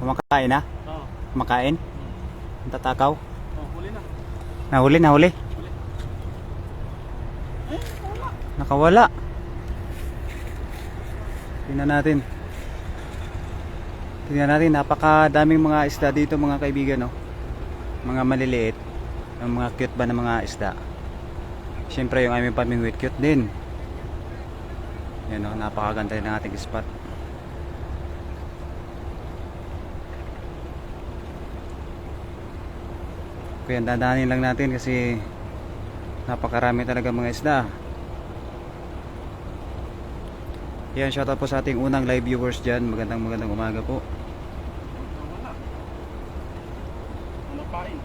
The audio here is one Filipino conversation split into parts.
Kumakain na? Oo. Kumakain? Tatakaw? Oh, huli na. Nahuli, nahuli. Huli. Eh, wala. Nakawala. Tingnan natin. Tingnan natin, napakadaming mga isda dito mga kaibigan, no? Mga maliliit. Ang mga cute ba na mga isda. Siyempre yung aming pamingwit cute din. Yan, no? Napakaganda rin ng ating spot. Kaya dadahanin lang natin kasi napakarami talaga mga isda. Yan, shoutout po sa ating unang live viewers dyan. Magandang umaga po. Wala. Wala pain.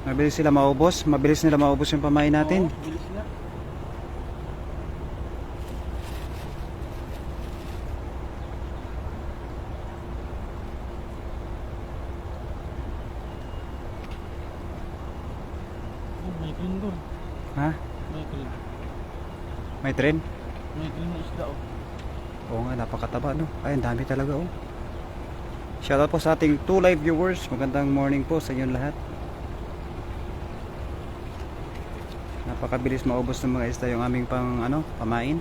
Mabilis sila maubos. Mabilis nila maubos yung pamain natin. Oo, bilis na. Oh, may green doon. Ha? May green. May tren? May green na isda oh. Oo nga, napakataba, no? Ay, ang dami talaga, oh. Shoutout po sa ating 2 live viewers. Magandang morning po sa inyong lahat. Napakabilis maubos ng mga isda yung aming pamain.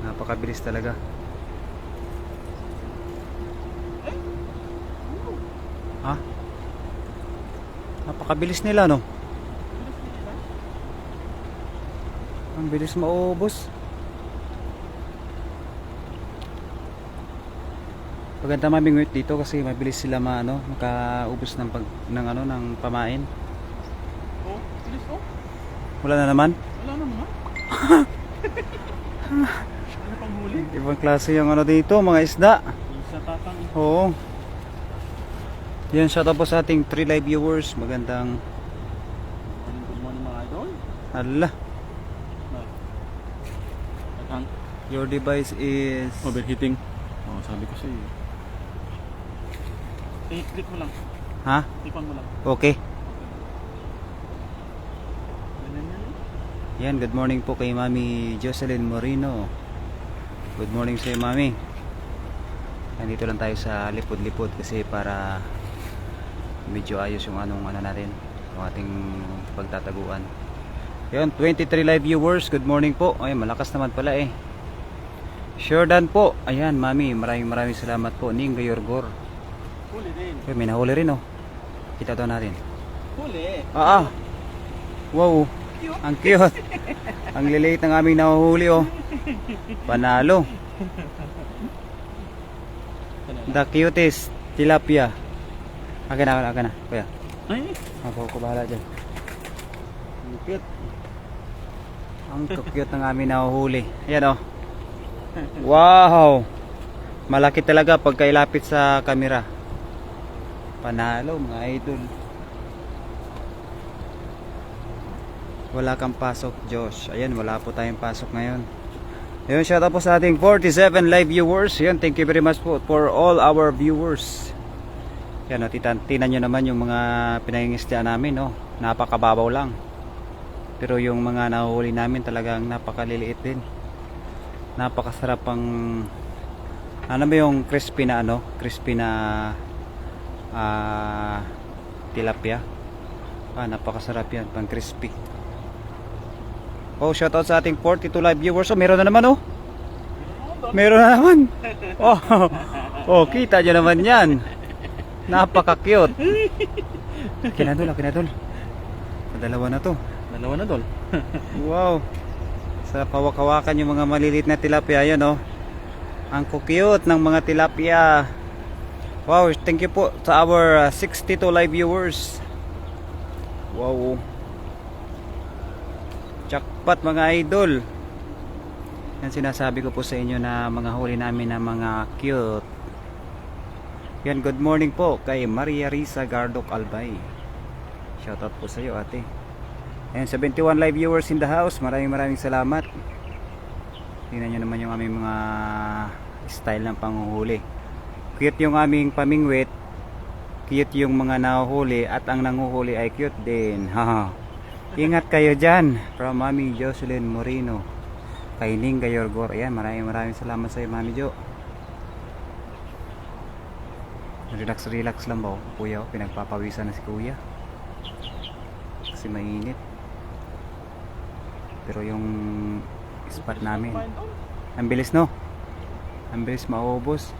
Napakabilis talaga. Ha? Napakabilis nila, no? Ang bilis maubos. Maganda mamingwit dito kasi mabilis sila makaubos ng pamain. Oh, bilis oh. Wala na naman. Wala na naman. Ano pang huli? Ibang klase yung dito, mga isda. Isa tatang. Oo. Yan, shoutout po sa ating 3 live viewers. Magandang Good morning mga idol. hala. Tatang. Your device is Overheating. Oh, sabi ko sa iyo. Click mo lang. ha? Tipan mo lang. Okay. Ganyan yan eh. Yan, good morning po kay Mami Jocelyn Moreno. Good morning sa iyo, Mami. Nandito lang tayo sa lipod-lipod kasi para medyo ayos yung natin, yung ating pagtataguan. Yan, 23 live viewers. Good morning po. Ay, malakas naman pala eh. Shordan po. Ayan, Mami, maraming salamat po. Ning Gayorgor. Huli din. Ay, may nahuli rin, oh. Kita daw natin. Huli. Wow. Ang cute. Ang liliit ng aming nahuhuli, oh. Panalo. The cutest tilapia. Akin na. Kuya. Ay. Ako bahala dyan. Ang cute. Ang cute ng aming nahuhuli. Ayan, oh. Wow. Malaki talaga pagka ilapit sa camera. Panalo mga idol. Wala kang pasok, Josh. Ayan, wala po tayong pasok ngayon. Ayun, shoutout po sa ating 47 live viewers. Ayan, thank you very much po for all our viewers. Yan, tinan nyo naman yung mga pinangingisda namin, no? Napakababaw lang. Pero yung mga nahuhuli namin talagang napakaliliit din. Napakasarap pang yung crispy na tilapia. Napakasarap yan, pang crispy. Oh, shoutout sa ating 42 live viewers. Oh, meron na naman, oh. Meron na naman. Oh, kita nyo naman yan. Napaka-cute. Kinadol. Dalawa na to. Dalawa na dol. Wow. Sa pawak-hawakan yung mga maliliit na tilapia. Yan, oh. Ang cute ng mga tilapia. Wow, thank you po sa our 62 live viewers. Wow. Jackpot mga idol. Yan sinasabi ko po sa inyo na mga huli namin na mga cute. Yan, good morning po kay Maria Risa Gardok Albay. Shoutout po sa iyo, ate. Ayan, 71 live viewers in the house. Maraming salamat. Tingnan nyo naman yung aming mga style ng panghuhuli. Cute yung aming pamingwit. Cute yung mga nahuhuli. At ang nanguhuli ay cute din. Ingat kayo dyan. From Mami Jocelyn Moreno. Kay Ning Gayorgor. Ayan, maraming salamat sa iyo, Mami Jo. Relax lang ba, kuya? Pinagpapawisan na si kuya. Kasi mainit. Pero yung spot namin, ang bilis, no? Ang bilis maubos.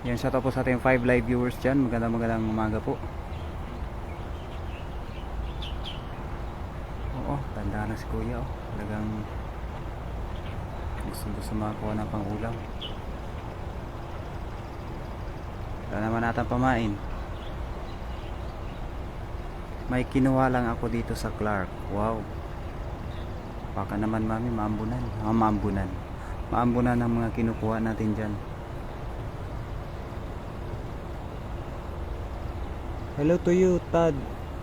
Yan, shout out po sa ating 5 live viewers dyan. Magandang umaga po. Oo, tanda na si kuya, oh. Talagang gusto makakuha ng pangulam. Wala naman natin pamain. May kinuha lang ako dito sa Clark. Wow. Baka naman, Mami, maambunan. Maambunan ang mga kinukuha natin dyan. Hello to you, Tad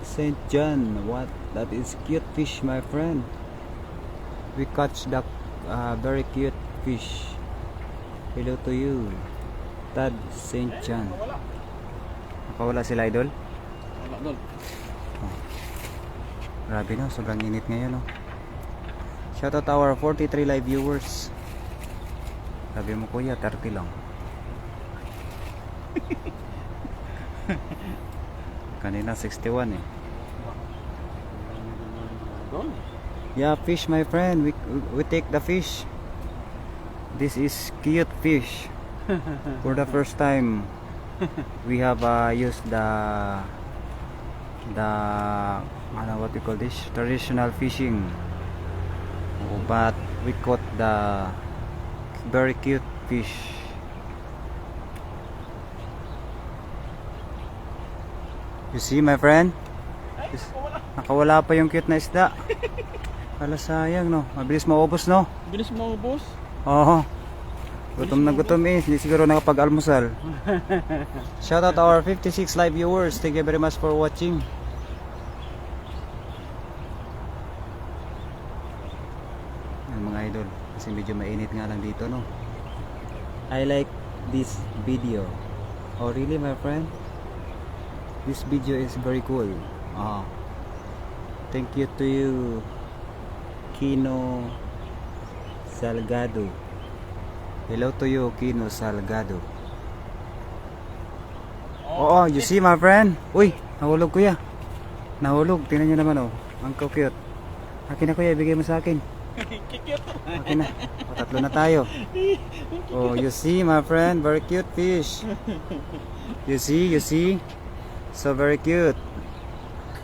St. John. What? That is cute fish, my friend. We catch that very cute fish. Hello to you, Tad St. John. Nakawala sila, idol? Wala, Dol. Oh. Grabe, no? Sobrang init ngayon, no? Shoutout our 43 live viewers. Sabi mo, kuya, 30 lang. Kanina 61 eh. Dol. Yeah, fish, my friend. We take the fish. This is cute fish. For the first time, we have used the what you call this, traditional fishing. But we caught the very cute fish. You see, my friend? Nakawala pa yung cute na isda. Kala sayang, no? Mabilis maubos, no? Bilis mo, boss. Oo. Gutom na gutom eh. Hindi siguro nakapag-almusal. Shoutout to our 56 live viewers. Thank you very much for watching. Ay, mga idol. Kasi medyo mainit nga lang dito, no? I like this video. Oh, really, my friend? This video is very cool. Thank you to you, Kino Salgado. Hello to you, Kino Salgado. Oh, you see, my friend? Uy, nahulog, kuya. Nahulog. Tingnan nyo naman, oh. Ang cute. Akin na, kuya. Ibigay mo sa akin. Akin na. O, tatlo na tayo. Oh, you see, my friend? Very cute fish. You see? So very cute.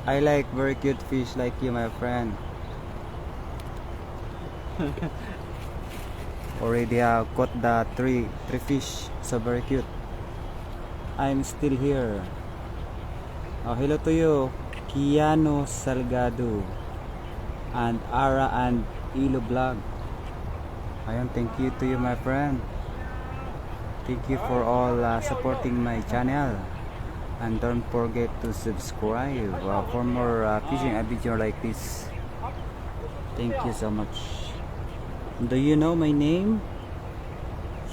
I like very cute fish like you, my friend. Already caught the three fish. So very cute. I'm still here. Oh, hello to you, Kiano Salgado and Ara and Ilo Vlog. Ayun, thank you to you, my friend. Thank you for all supporting my channel. And don't forget to subscribe for more fishing video like this. Thank you so much. Do you know my name?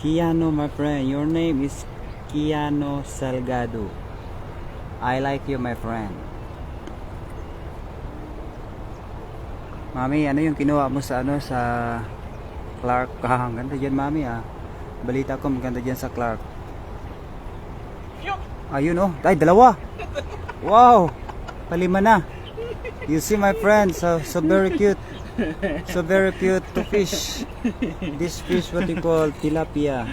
Kiano, my friend. Your name is Kiano Salgado. I like you, my friend. Mami, ano yung kinuha mo sa Clark? Ang ganda dyan, Mami, balita ko maganda dyan sa Clark. Ayun, oh. Ay, dalawa. Wow. Palima na. You see, my friend, so very cute. So very cute to fish. This fish, what you call tilapia.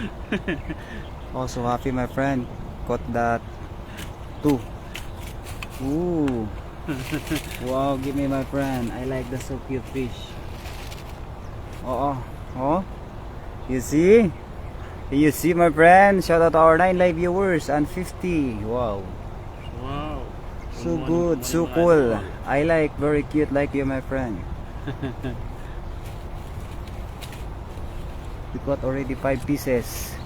Also happy, my friend. Caught that 2. Ooh. Wow, give me, my friend. I like the so cute fish. Oh. You see? You see, my friend? Shout out to our 9 live viewers and 50. Wow. So good, so cool. I like, very cute like you, my friend. We got already 5 pieces.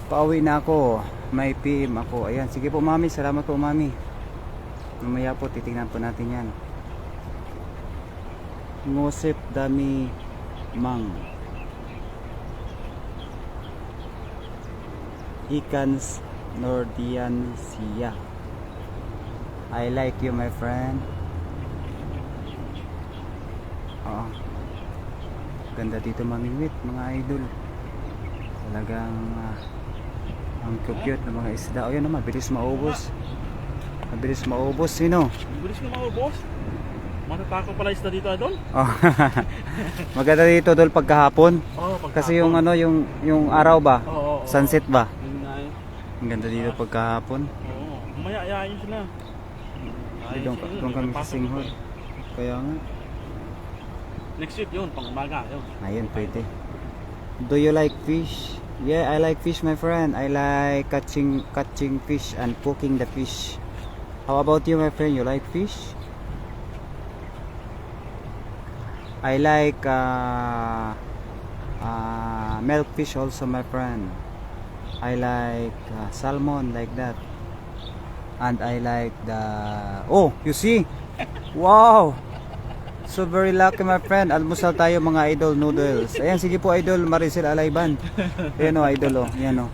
Pauwi na ako. May PM ako. Ayan, sige po, Mami. Salamat po, Mami. Mamaya po, titingnan po natin yan. Ngosip dami mang. Ikans Nordian siya. I like you, my friend. Oo. Ganda dito mamingwit, mga idol. Talagang ang cute ng mga isda. O yan naman, bilis maubos. Mabilis maubos, sino? Bilis na mga boss. Matatako pala isda dito, idol. Oh. Maganda dito dol pagkahapon. Kasi yung ano, yung araw ba? Oo. Sunset ba? Yun na eh. Ang ganda dito pagkahapon. Oo. Mamaya ayayin sila. Doon kami sa Singhod. Kaya nga. Next week yun, pang umaga yun. Ayun, pwede. Do you like fish? Yeah, I like fish, my friend. I like catching fish and cooking the fish. How about you, my friend? You like fish? I like milk fish also, my friend. I like salmon, like that. And I like the... Oh, you see? Wow! So very lucky, my friend. Almusal tayo, mga idol noodles. Ayan, sige po, idol Maricel Alayban. Ayan o, idol o. Ayan o.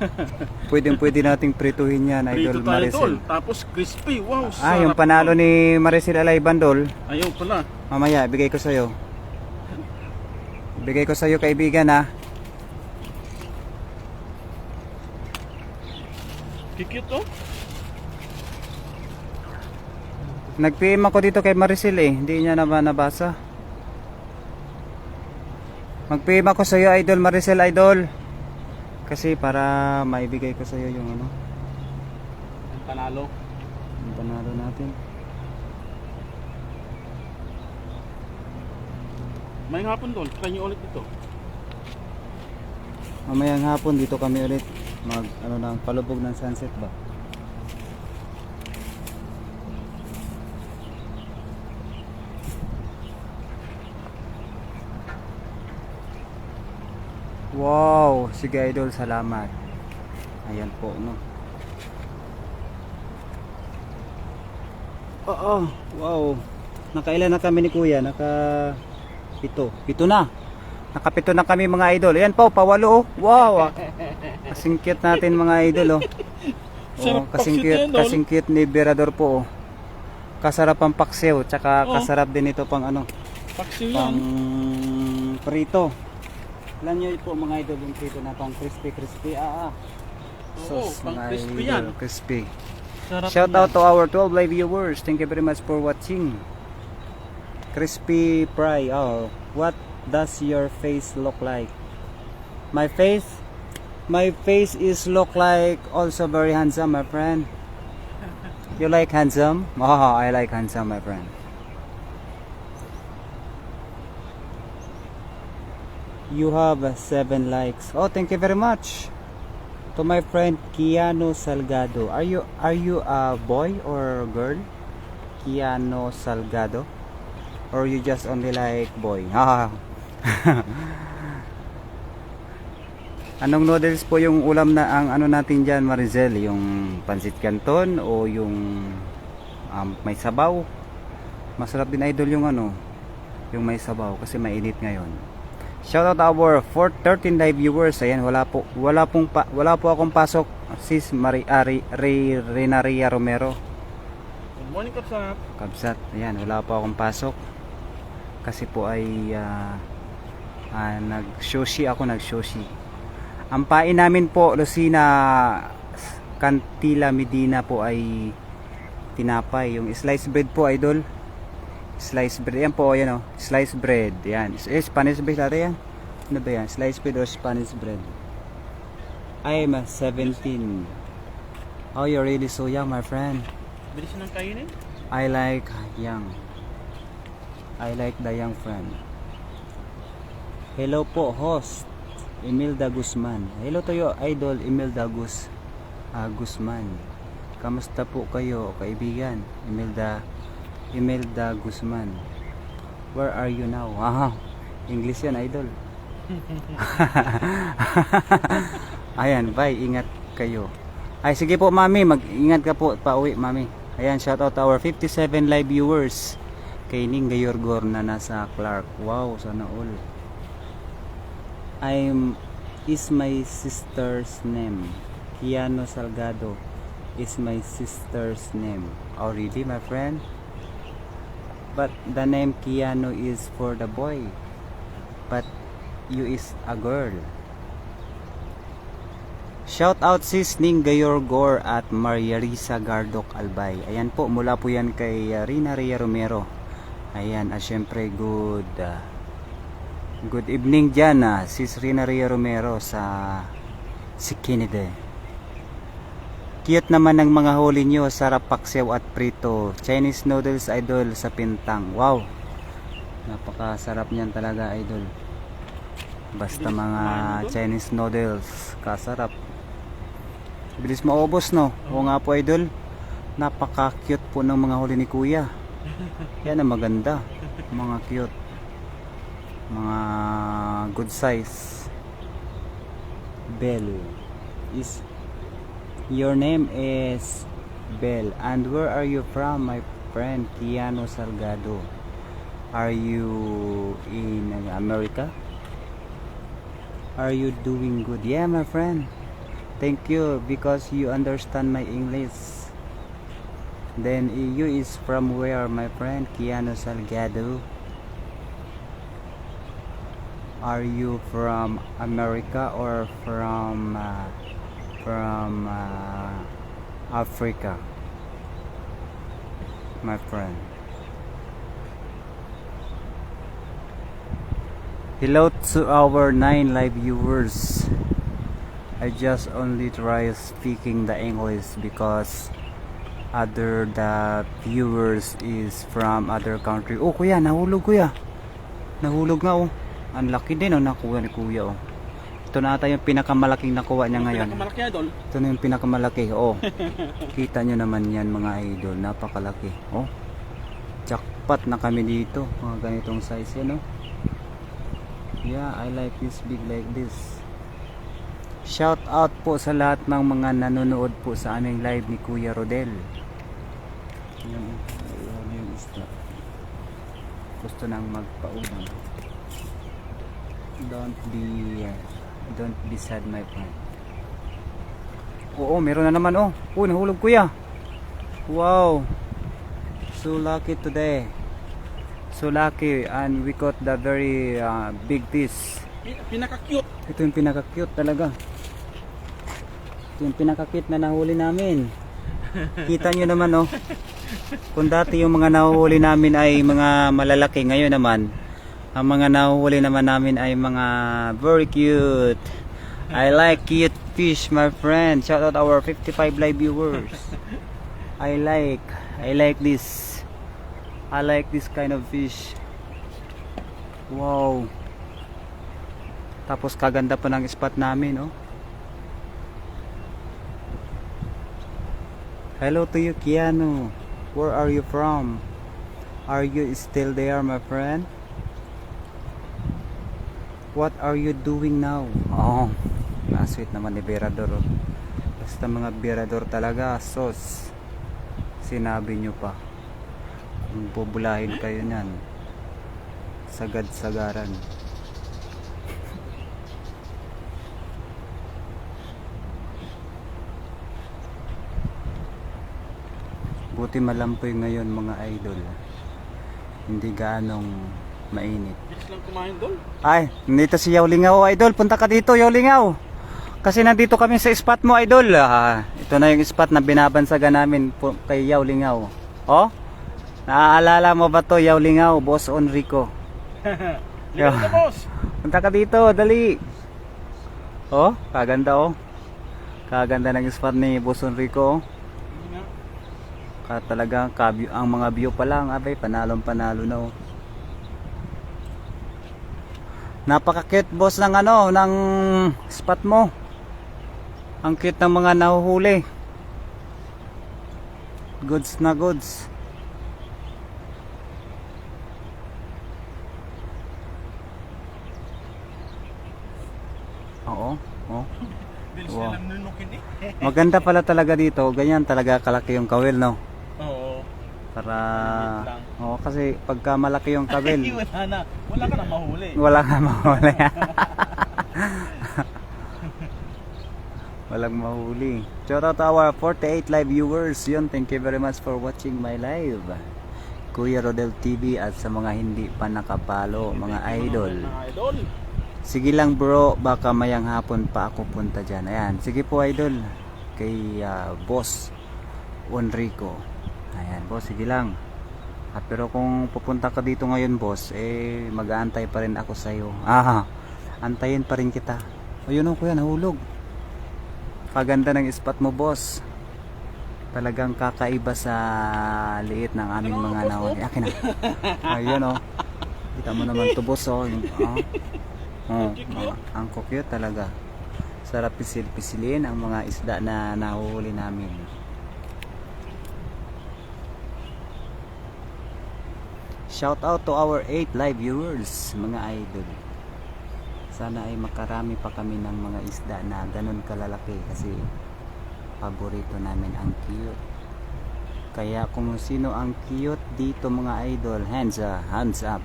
Pwede nating prituhin yan, idol Prito tayo, Maricel. tol. Tapos crispy. Wow, Yung sarap, panalo tol. ni Maricel Alayban, dol. Ayaw pala. Mamaya, ibigay ko sa'yo. Ibigay ko sa'yo, kaibigan, ha. Kikit to. Nag-PM ako dito kay Maricel eh. Hindi niya naman nabasa. Mag-PM ako sa'yo, idol Maricel, idol. Kasi para maibigay ko sa'yo yung ano. Ang panalo. Yung panalo natin. May hapon tol. Try nyo ulit dito. Mamayang hapon dito kami ulit. Palubog ng sunset ba? Wow, sige idol, salamat. Ayan po, no. Oo, wow. Nakailan na kami ni Kuya? Pito na. Nakapito na kami, mga idol. Ayan po, pawalo oh. Wow. Kasing cute natin, mga idol oh. Sarap kasing paksiw yan, Dol. kasing cute ni Berador po oh. Kasarap ang paksiw, tsaka kasarap din ito pang ano, Paksiw pang yan. prito. Alam nyo po, mga idol, yung prito na pang crispy. Oo, Sos, pang mga crispy idol, yan. crispy. Sarap Shout yan. out to our 12 live viewers. Thank you very much for watching. Crispy fry. Oh, what does your face look like? My face is look like also very handsome, my friend. You like handsome? Oh, I like handsome, my friend. You have 7 likes. Oh, thank you very much. To my friend Kiano Salgado. Are you a boy or girl? Kiano Salgado? Or you just only like boy? Anong noodles po yung ulam na ang ano natin diyan, Maricel? Yung pansit canton o yung may sabaw? Masarap din, idol, yung ano, yung may sabaw kasi mainit ngayon. Shout out our 13 live viewers. Ayan, wala po akong pasok, sis Renaria Romero. Good morning, Kapsat. Kabsat. Ayan, wala po akong pasok. Kasi po ay nag-shoshi ako, Ang pain namin po, Lucina Cantila Medina po ay tinapay. Yung sliced bread po, idol. Sliced bread. Yan po, yan o. Sliced bread. Yan. Spanish bread natin yan. Ano ba yan? Sliced bread or Spanish bread? I'm 17. Oh, you're really so young, my friend. Bilis nang kainin. I like young. I like the young friend. Hello po, host Imelda Guzman. Hello to you, idol Imelda Guzman. Kamusta po kayo, kaibigan? Imelda Guzman. Where are you now? Wow, English yan, idol. Ayan, bye, ingat kayo. Ay, sige po, mami, mag-ingat ka po, pauwi, mami. Ayan, shout out to our 57 live viewers. Kay Ning Gayorgor na nasa Clark. Wow, sana all. Is my sister's name Kiano Salgado. is my sister's name. Oh really, my friend? But the name Keanu is for the boy. But you is a girl. Shout out sis Ning Gayorgor at Maria Risa Gardok Albay. Ayan po, mula po yan kay Rina Rhea Romero. Ayan, at syempre good evening dyan sis Rina Rhea Romero sa si Kennedy. Cute naman ng mga huli nyo, sarap paksiw at prito. Chinese noodles idol sa pintang. Wow, napakasarap niyan talaga idol. Basta mga Chinese noodles, kasarap. Bilis maubos no. Oo nga po idol. Napaka-cute po ng mga huli ni kuya. Yan ang maganda. Mga cute. Mga good size. Bell. Your name is Bell. And where are you from, my friend Keanu Salgado? Are you in America? Are you doing good? Yeah, my friend. Thank you because you understand my English. Then you is from where, my friend Keanu Salgado? Are you from America or from Africa, my friend? Hello to our 9 live viewers. I just only try speaking the English because the viewers is from other country. Oh kuya, nahulog kuya. Nahulog nga oh. Ang laki din oh, nakuha ni kuya oh. Ito na ata yung pinakamalaking nakuha niya ngayon. Pinakamalaki idol. Ito na yung pinakamalaki oh. Kita nyo naman yan mga idol, napakalaki oh. Jackpot na kami dito, mga ganitong size yan oh. Yeah, I like this big like this. Shout out po sa lahat ng mga nanonood po sa aming live ni Kuya Rodel. Yung isda. Gusto nang magpaulam. Don't be sad, my friend. Oo, meron na naman oh. Oh, nahulog kuya. Wow. So lucky today. So lucky, and we got the very big fish. Pinaka-cute. Ito yung pinaka-cute talaga. Ito yung pinaka-cute na nahuli namin. Kita nyo naman oh. Kung dati yung mga nahuli namin ay mga malalaki, ngayon naman ang mga nahuli naman namin ay mga very cute. I like cute fish, my friend. Shout out our 55 live viewers. I like this. I like this kind of fish. Wow. Tapos kaganda pa ng spot namin, oh. Hello to you, Keanu. Where are you from? Are you still there, my friend? What are you doing now? Oh, na-sweet naman ni Berador, oh. Basta mga Berador talaga, sos. Sinabi nyo pa. Kung bubulahin kayo nyan, sagad-sagaran. Buti malampoy ngayon mga idol. Hindi gaanong mainit. Bilis lang kumain doon. Ay, nandito si Yaw Lingaw, idol. Punta ka dito, Yaw Lingaw. Kasi nandito kami sa spot mo, idol. Ito na yung spot na binabansagan namin kay Yaw Lingaw. Oh? Naaalala mo ba to, Yaw Lingaw, Boss Enrico? Ligaw na, boss. Punta ka dito, dali. Oh, kaganda oh. Kaganda ng spot ni Boss Enrico. Talagang ang mga view pa lang, abay, panalong panalo na oh. Napaka-cute boss ng ng spot mo. Ang cute ng mga nahuhuli. Goods na goods. Oo, oh. Bilis Wow. lang nunukin eh. Maganda pala talaga dito. Ganyan talaga kalaki yung kawil, no? Oo. Para Maliit lang. oo, kasi pagka malaki yung kawil, Wala na. Wala ka na mahuli. wala nga mahuli. Walang mahuli. Shout out to our 48 live viewers. Yun, thank you very much for watching my live. Kuya Rodel TV at sa mga hindi pa nakapalo, mga idol. Mga idol. Sige lang bro, baka mayang hapon pa ako punta dyan. Ayan, sige po idol. Kay Boss Enrico. Ayan, boss, sige lang. Pero kung pupunta ka dito ngayon boss, mag-aantay pa rin ako sa'yo. Antayin pa rin kita. O yun o kuya, nahulog. Paganda ng spot mo boss. Talagang kakaiba sa liit ng aming mga nawan. Akin na. Ayun o. Kita mo naman to boss o. Ang cute talaga. Sarap pisil-pisilin ang mga isda na nahuhuli namin. Shout out to our 8 live viewers, mga idol. Sana ay makarami pa kami ng mga isda na ganun kalalaki kasi paborito namin ang cute. Kaya kung sino ang cute dito mga idol, hands up, hands up.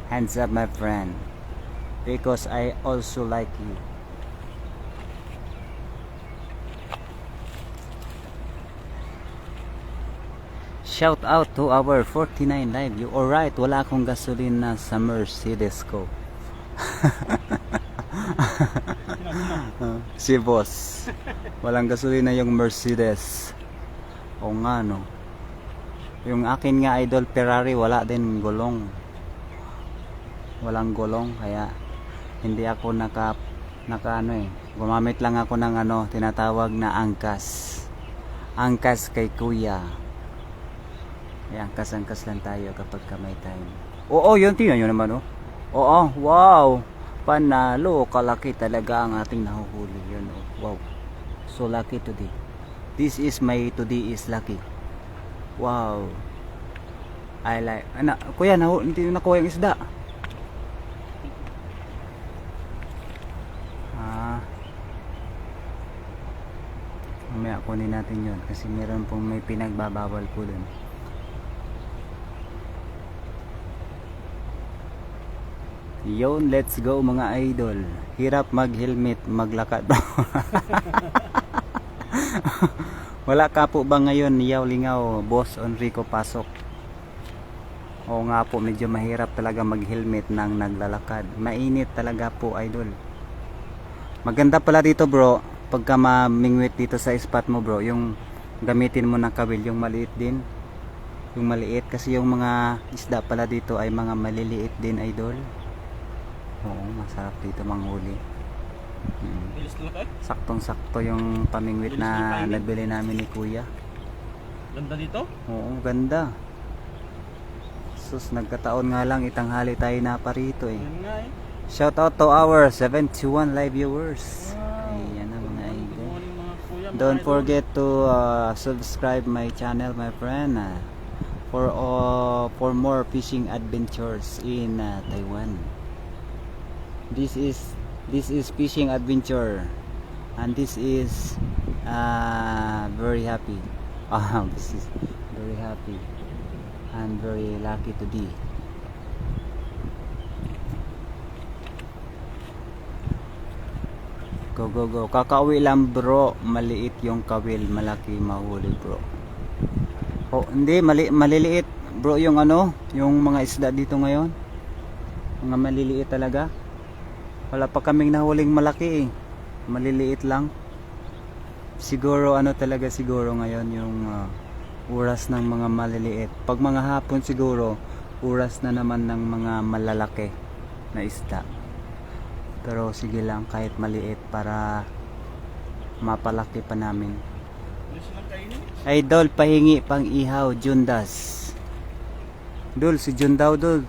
Hands up my friend. Because I also like you. Shout out to our 49 live view. Alright, wala akong gasolina sa Mercedes ko. Si boss. Walang gasolina yung Mercedes. O nga no. Yung akin nga idol Ferrari wala din gulong. Walang gulong kaya hindi ako naka gumamit lang ako ng tinatawag na angkas. Angkas kay kuya. Angkas-angkas lang tayo kapag may time. Oo, yun, tingnan nyo naman, oh. Oo, wow. Panalo, kalaki talaga ang ating nahuhuli. Yun, oh. Wow. So lucky today. This is my today is lucky. Wow. I like, kuya, hindi nakuha yung isda. Mamaya kunin natin yun kasi meron pong may pinagbabawal po dun. Yon, let's go mga idol. Hirap mag-helmet, maglakad. Wala ka po ba ngayon, liyaw-lingaw, Boss Enrico pasok? Oo nga po, medyo mahirap talaga mag-helmet nang naglalakad. Mainit talaga po idol. Maganda pala dito bro, pagka mamingwit dito sa spot mo bro, yung gamitin mo ng kawil, yung maliit din. Yung maliit, kasi yung mga isda pala dito ay mga maliliit din idol. Oo, masarap dito manghuli. Saktong-sakto yung pamingwit na nabili namin ni kuya. Ganda dito? Oo, ganda. Sus, nagkataon nga lang itanghali tayo na parito eh. Shout out to our 71 live viewers. Ayan na mga idol. Don't forget to subscribe my channel my friend for more fishing adventures in Taiwan. This is fishing adventure and this is very happy. This is very happy and very lucky today. Go go go. Kakauwi lang bro, maliit yung kawil, malaki mahuli bro. Oh, hindi maliliit bro yung yung mga isda dito ngayon. Mga maliliit talaga. Wala pa kaming nahuling malaki eh. Maliliit lang. Siguro talaga siguro ngayon yung oras ng mga maliliit. Pag mga hapon siguro oras na naman ng mga malalaki na isda. Pero sige lang kahit maliit para mapalaki pa namin. Idol, pahingi pang ihaw, Jundas. Dul, si Jundaw dul.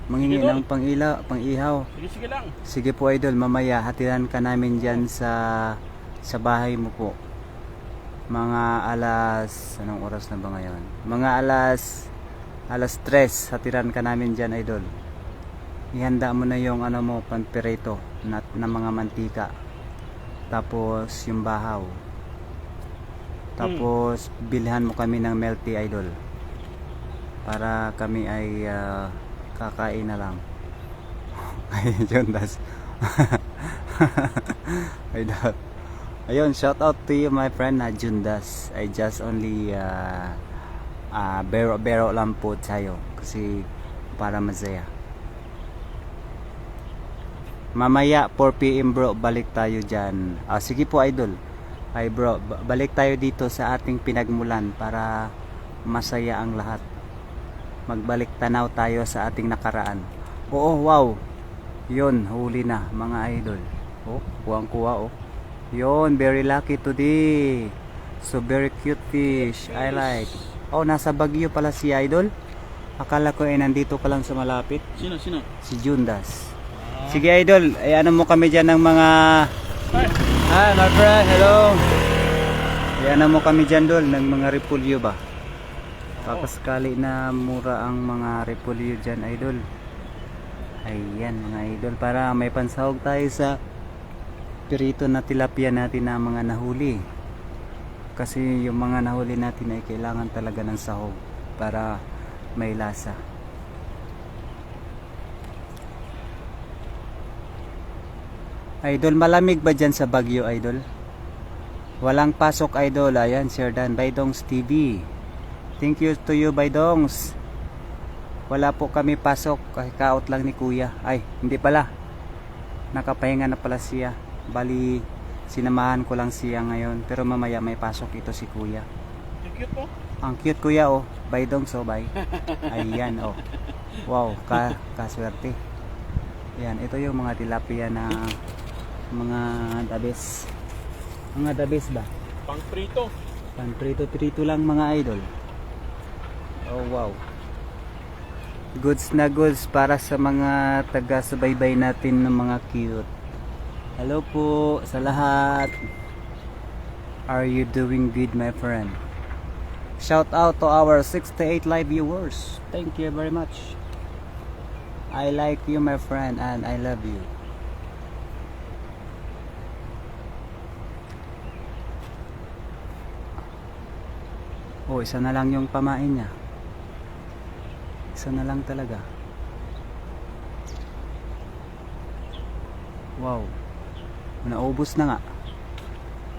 Mangingi ng pang ihaw. Sige lang. Sige po idol, mamaya hatiran ka namin dyan sa bahay mo po. Mga alas, anong oras na ba ngayon? Mga alas 3, hatiran ka namin dyan idol. Ihanda mo na yung mo, panperito na mga mantika. Tapos yung bahaw. Tapos bilhan mo kami ng milk tea idol. Para kami ay kakain na lang. Ay, Jundas. Idol. Ayun, shout out to you my friend na Jundas. I just only bero lang po tayo kasi para masaya. Mamaya 4 PM bro, balik tayo dyan. Sige po idol. Ay bro, balik tayo dito sa ating pinagmulan para masaya ang lahat. Magbalik tanaw tayo sa ating nakaraan. Oo, wow. Yun, huli na mga idol. Oh, kuwang-kuwa oh. Yun, very lucky today. So very cute fish. I like. Oh, nasa Baguio pala si idol. Akala ko ay nandito ka lang sa malapit. Sino? Si Jundas. Sige idol, ay ano mo kami dyan ng mga... Hi my friend, hello. Ay ano mo kami dyan dol ng mga repolyo ba? Papaskali na mura ang mga repolyo dyan idol. Ayan mga idol, para may pansahog tayo sa pirito na tilapia natin na mga nahuli. Kasi yung mga nahuli natin ay kailangan talaga ng sahog para may lasa. Idol, malamig ba dyan sa Baguio, idol? Walang pasok, idol. Ayan, Sir Dan, Baydongs TV. Thank you to you, Baydongs. Wala po kami pasok. Kaot lang ni Kuya. Ay, hindi pala. Nakapahinga na pala siya. Bali, sinamahan ko lang siya ngayon. Pero mamaya may pasok ito si Kuya. Cute po. Ang cute Kuya, oh. Baydongs, oh, bye. Ayan, oh. Wow, kaswerte. Ayan, ito yung mga tilapia na mga dabis. Mga dabis ba? Pang prito. Pang prito lang mga idol. Oh wow. Goods na goods para sa mga taga-subaybay natin ng mga cute. Hello po sa lahat. Are you doing good my friend? Shout out to our 68 live viewers. Thank you very much. I like you my friend and I love you. Oh, isa na lang yung pamain niya. Isa na lang talaga. Wow. Naubos na nga.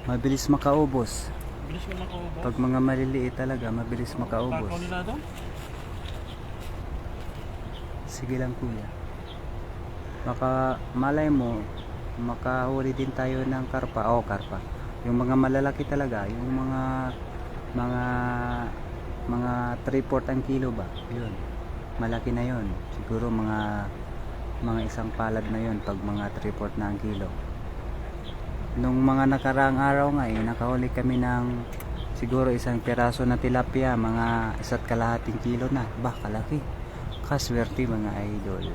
Mabilis makaubos. Bilis mo makaubos. Pag mga maliliit talaga, mabilis makaubos. Takaw nila doon. Sige lang kuya. Baka malay mo, makahuli din tayo ng karpa. Oh, karpa. Yung mga malalaki talaga, yung mga 3/4 ang kilo ba? Yun. Malaki na yun. Siguro mga isang palad na yun pag mga 3/4 na ang kilo. Nung mga nakaraang araw nga nakahuli kami ng siguro isang piraso na tilapia, mga 1.5 kilo na. Bah, kalaki. Kaswerte mga idol.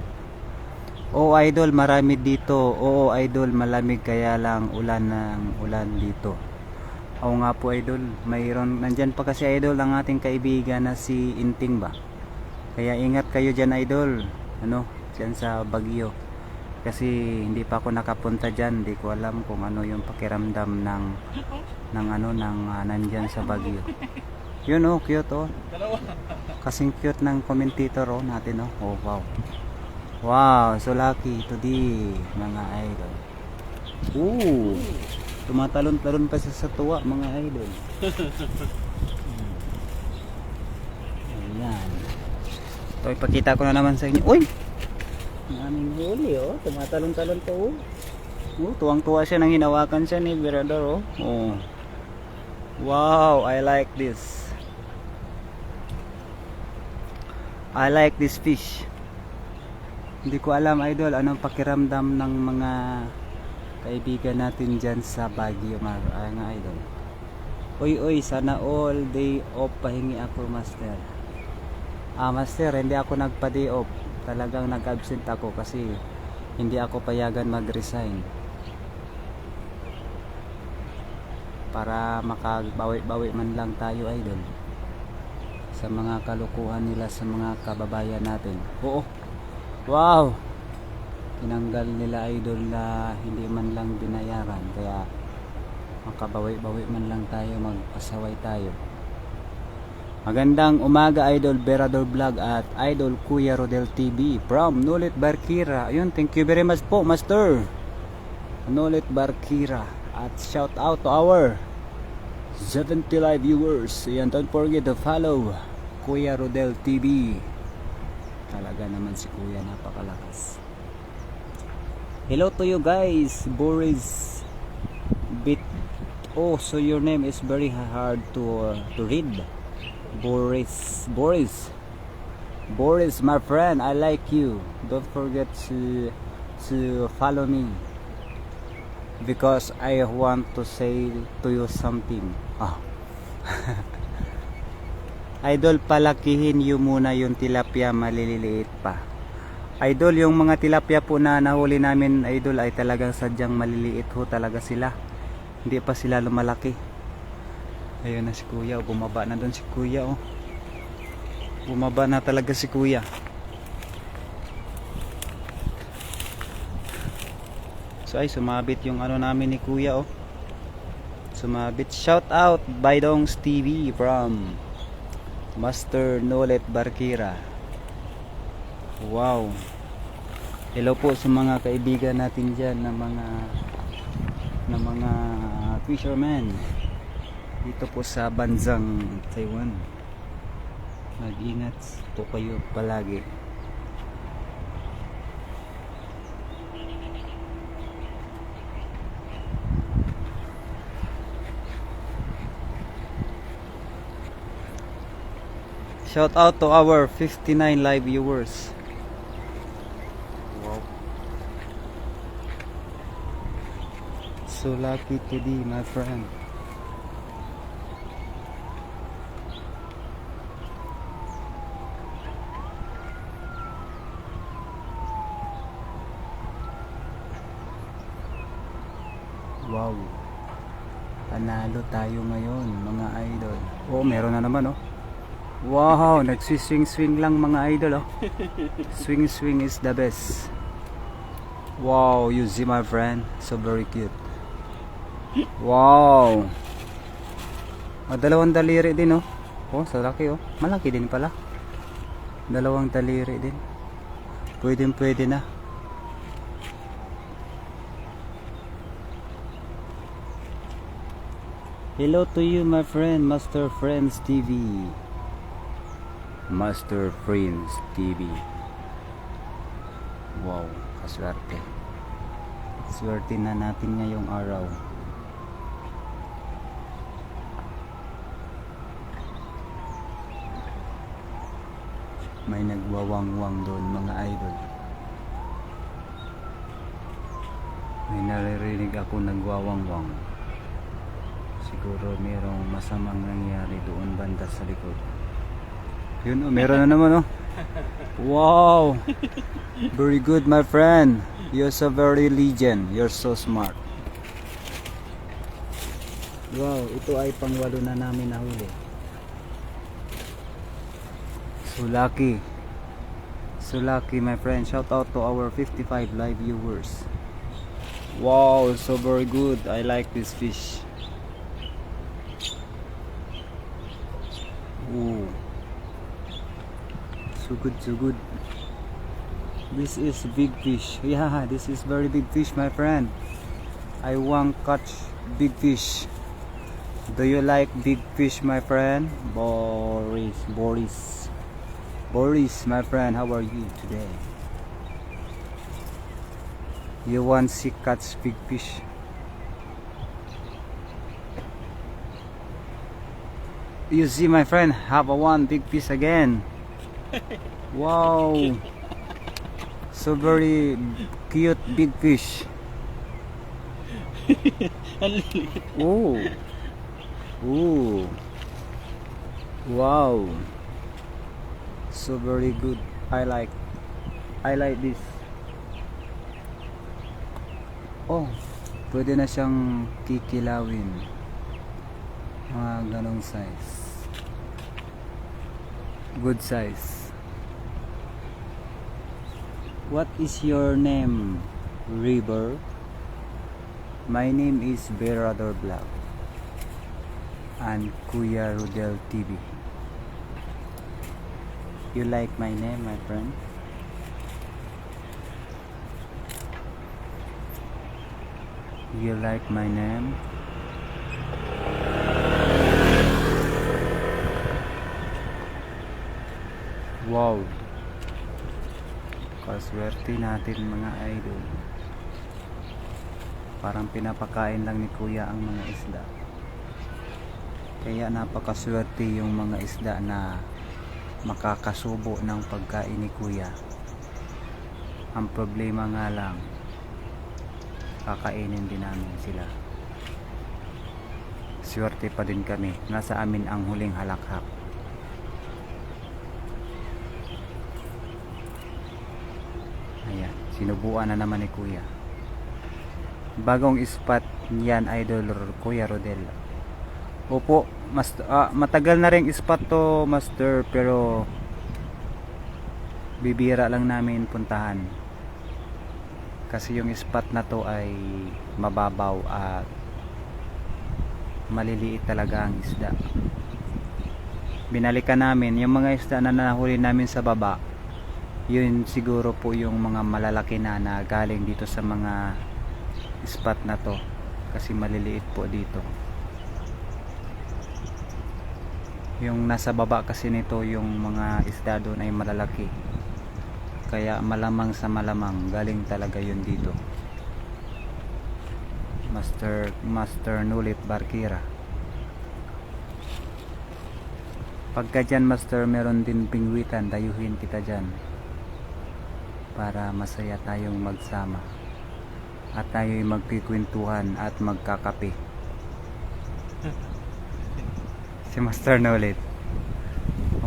Oo idol, marami dito. Oo idol, malamig kaya lang ulan dito. Oo nga po idol, mayroon nandyan pa kasi idol ang ating kaibigan na si Inting ba. Kaya ingat kayo dyan idol. Ano, dyan sa Baguio. Kasi hindi pa ako nakapunta dyan, hindi ko alam kung ano yung pakiramdam ng nandyan sa Baguio. Yun oh, cute oh. Dalawa. Kasing cute ng commentator oh natin oh. Oh wow. Wow, so lucky today mga idol. Ooh. Tumatalon-talon pa siya sa tuwa mga idol. Ayan. Ito ipakita ko na naman sa inyo. Uy! Ang aming huli oh. Tumatalon-talon pa oh. Tuwang-tuwa siya nang hinawakan siya ni Virador oh. Oh. Wow, I like this. I like this fish. Hindi ko alam idol anong pakiramdam ng mga kaibigan natin dyan sa Baguio mga idol. Uy, sana all day off pahingi ako master. Master, hindi ako nagpa-day off. Talagang nag-absent ako kasi hindi ako payagan mag-resign. Para makabawi-bawi man lang tayo idol sa mga kalukuhan nila sa mga kababayan natin. Oo. Wow. Tinanggal nila idol na hindi man lang binayaran, kaya makabawi-bawi man lang tayo, magpasaway tayo. Magandang umaga idol Berador Vlog at idol Kuya Rodel TV from Nulit Barkira. Ayun, thank you very much po master Nulit Barkira. At shout out to our 70 live viewers. And don't forget to follow Kuya Rodel TV. Talaga naman si Kuya, napakalakas. Hello to you guys, Boris Bit. Oh, so your name is very hard to read. Boris, my friend, I like you. Don't forget to follow me because I want to say to you something. Ah. Idol, palakihin yung muna yung tilapia, maliliit pa. Idol, yung mga tilapia po na nahuli namin, idol, ay talagang sadyang maliliit ho talaga sila. Hindi pa sila lumalaki. Ayun na si Kuya, bumaba na doon si Kuya, oh. Bumaba na talaga si Kuya. So ay sumabit yung ano namin ni Kuya, oh. Sumabit. Shout out Baidongs TV from Master Nolet Barkira. Wow. Hello po sa mga kaibigan natin diyan na mga fishermen dito po sa bansang Taiwan. Mag-ingat po kayo palagi. Shout out to our 59 live viewers. Wow. So lucky today, my friend. Wow. Panalo tayo ngayon, mga idol. Oh, meron na naman, oh. Wow, nagsiswing-swing lang mga idol, oh. Swing is the best. Wow, you see my friend, so very cute. Wow. Dalawang daliri din, oh. Oh, sa laki, oh. Malaki din pala. Dalawang daliri din. Pwede na. Hello to you, my friend, Master Friends TV. Master Friends TV. Wow, kaswerte. Swerte na natin ngayong araw. May nagwawangwang doon, mga idol. May naririnig ako nagwawangwang. Siguro mayroong masamang nangyari doon banda sa likod. Yun, oh, meron na naman, oh. Wow. Very good, my friend. You're so very legend. You're so smart. Wow, ito ay pangwalo na namin nahuli. So lucky. So lucky, my friend. Shout out to our 55 live viewers. Wow, so very good. I like this fish. Ooh. So good. This is big fish. Yeah, this is very big fish, my friend. I want catch big fish. Do you like big fish, my friend? Boris, my friend, how are you today? You want to catch big fish? You see, my friend, have a one big fish again. Wow, so very cute big fish. Oh, wow, so very good. I like this. Oh, pwede na siyang kikilawin. Mga ganong size. Good size. What is your name, River? My name is Berador Black and Kuya Rodel TV. You like my name, my friend? You like my name? Wow. Kaswerte natin mga idol. Parang pinapakain lang ni kuya ang mga isda. Kaya napakaswerte yung mga isda na makakasubo ng pagkain ni kuya. Ang problema nga lang, kakainin din namin sila. Swerte pa din kami. Nasa amin ang huling halakhak. Ayan, sinubuan na naman ni kuya. Bagong spot yan, idol Kuya Rodel. Opo, matagal na ring spot to, master, pero bibira lang namin puntahan. Kasi yung spot na to ay mababaw at maliliit talaga ang isda. Binalikan namin yung mga isda na nahuli namin sa baba. Yun siguro po yung mga malalaki na galing dito sa mga spot na to, kasi maliliit po dito. Yung nasa baba kasi nito yung mga isda doon ay malalaki, kaya malamang sa malamang galing talaga yun dito. Master Nulit Barkira. Pagka dyan, master, meron din pingwitan, dayuhin kita dyan para masaya tayong magsama at tayo'y magkikwentuhan at magkakape. Si Master Nolet,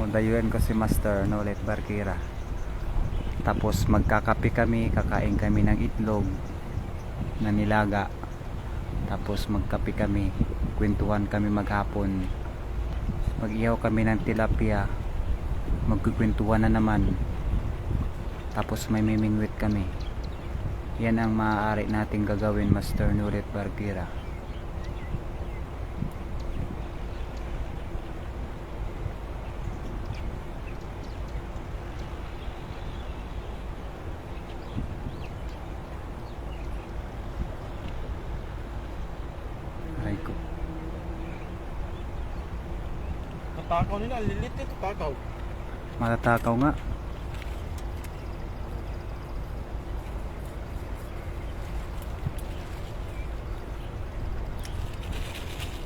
dayuhan ko si Master Nolet Barkira. Tapos magkakape kami, kakain kami ng itlog na nilaga. Tapos magkape kami, kwentuhan kami maghapon, mag-ihaw kami ng tilapia, magkikwentuhan na naman. Tapos may mimingwit kami. Yan ang maaari nating gagawin, Master Nulit Barkira. Aray ko. Tatakaw nila, lilit eh, tatakaw. Matatakaw nga.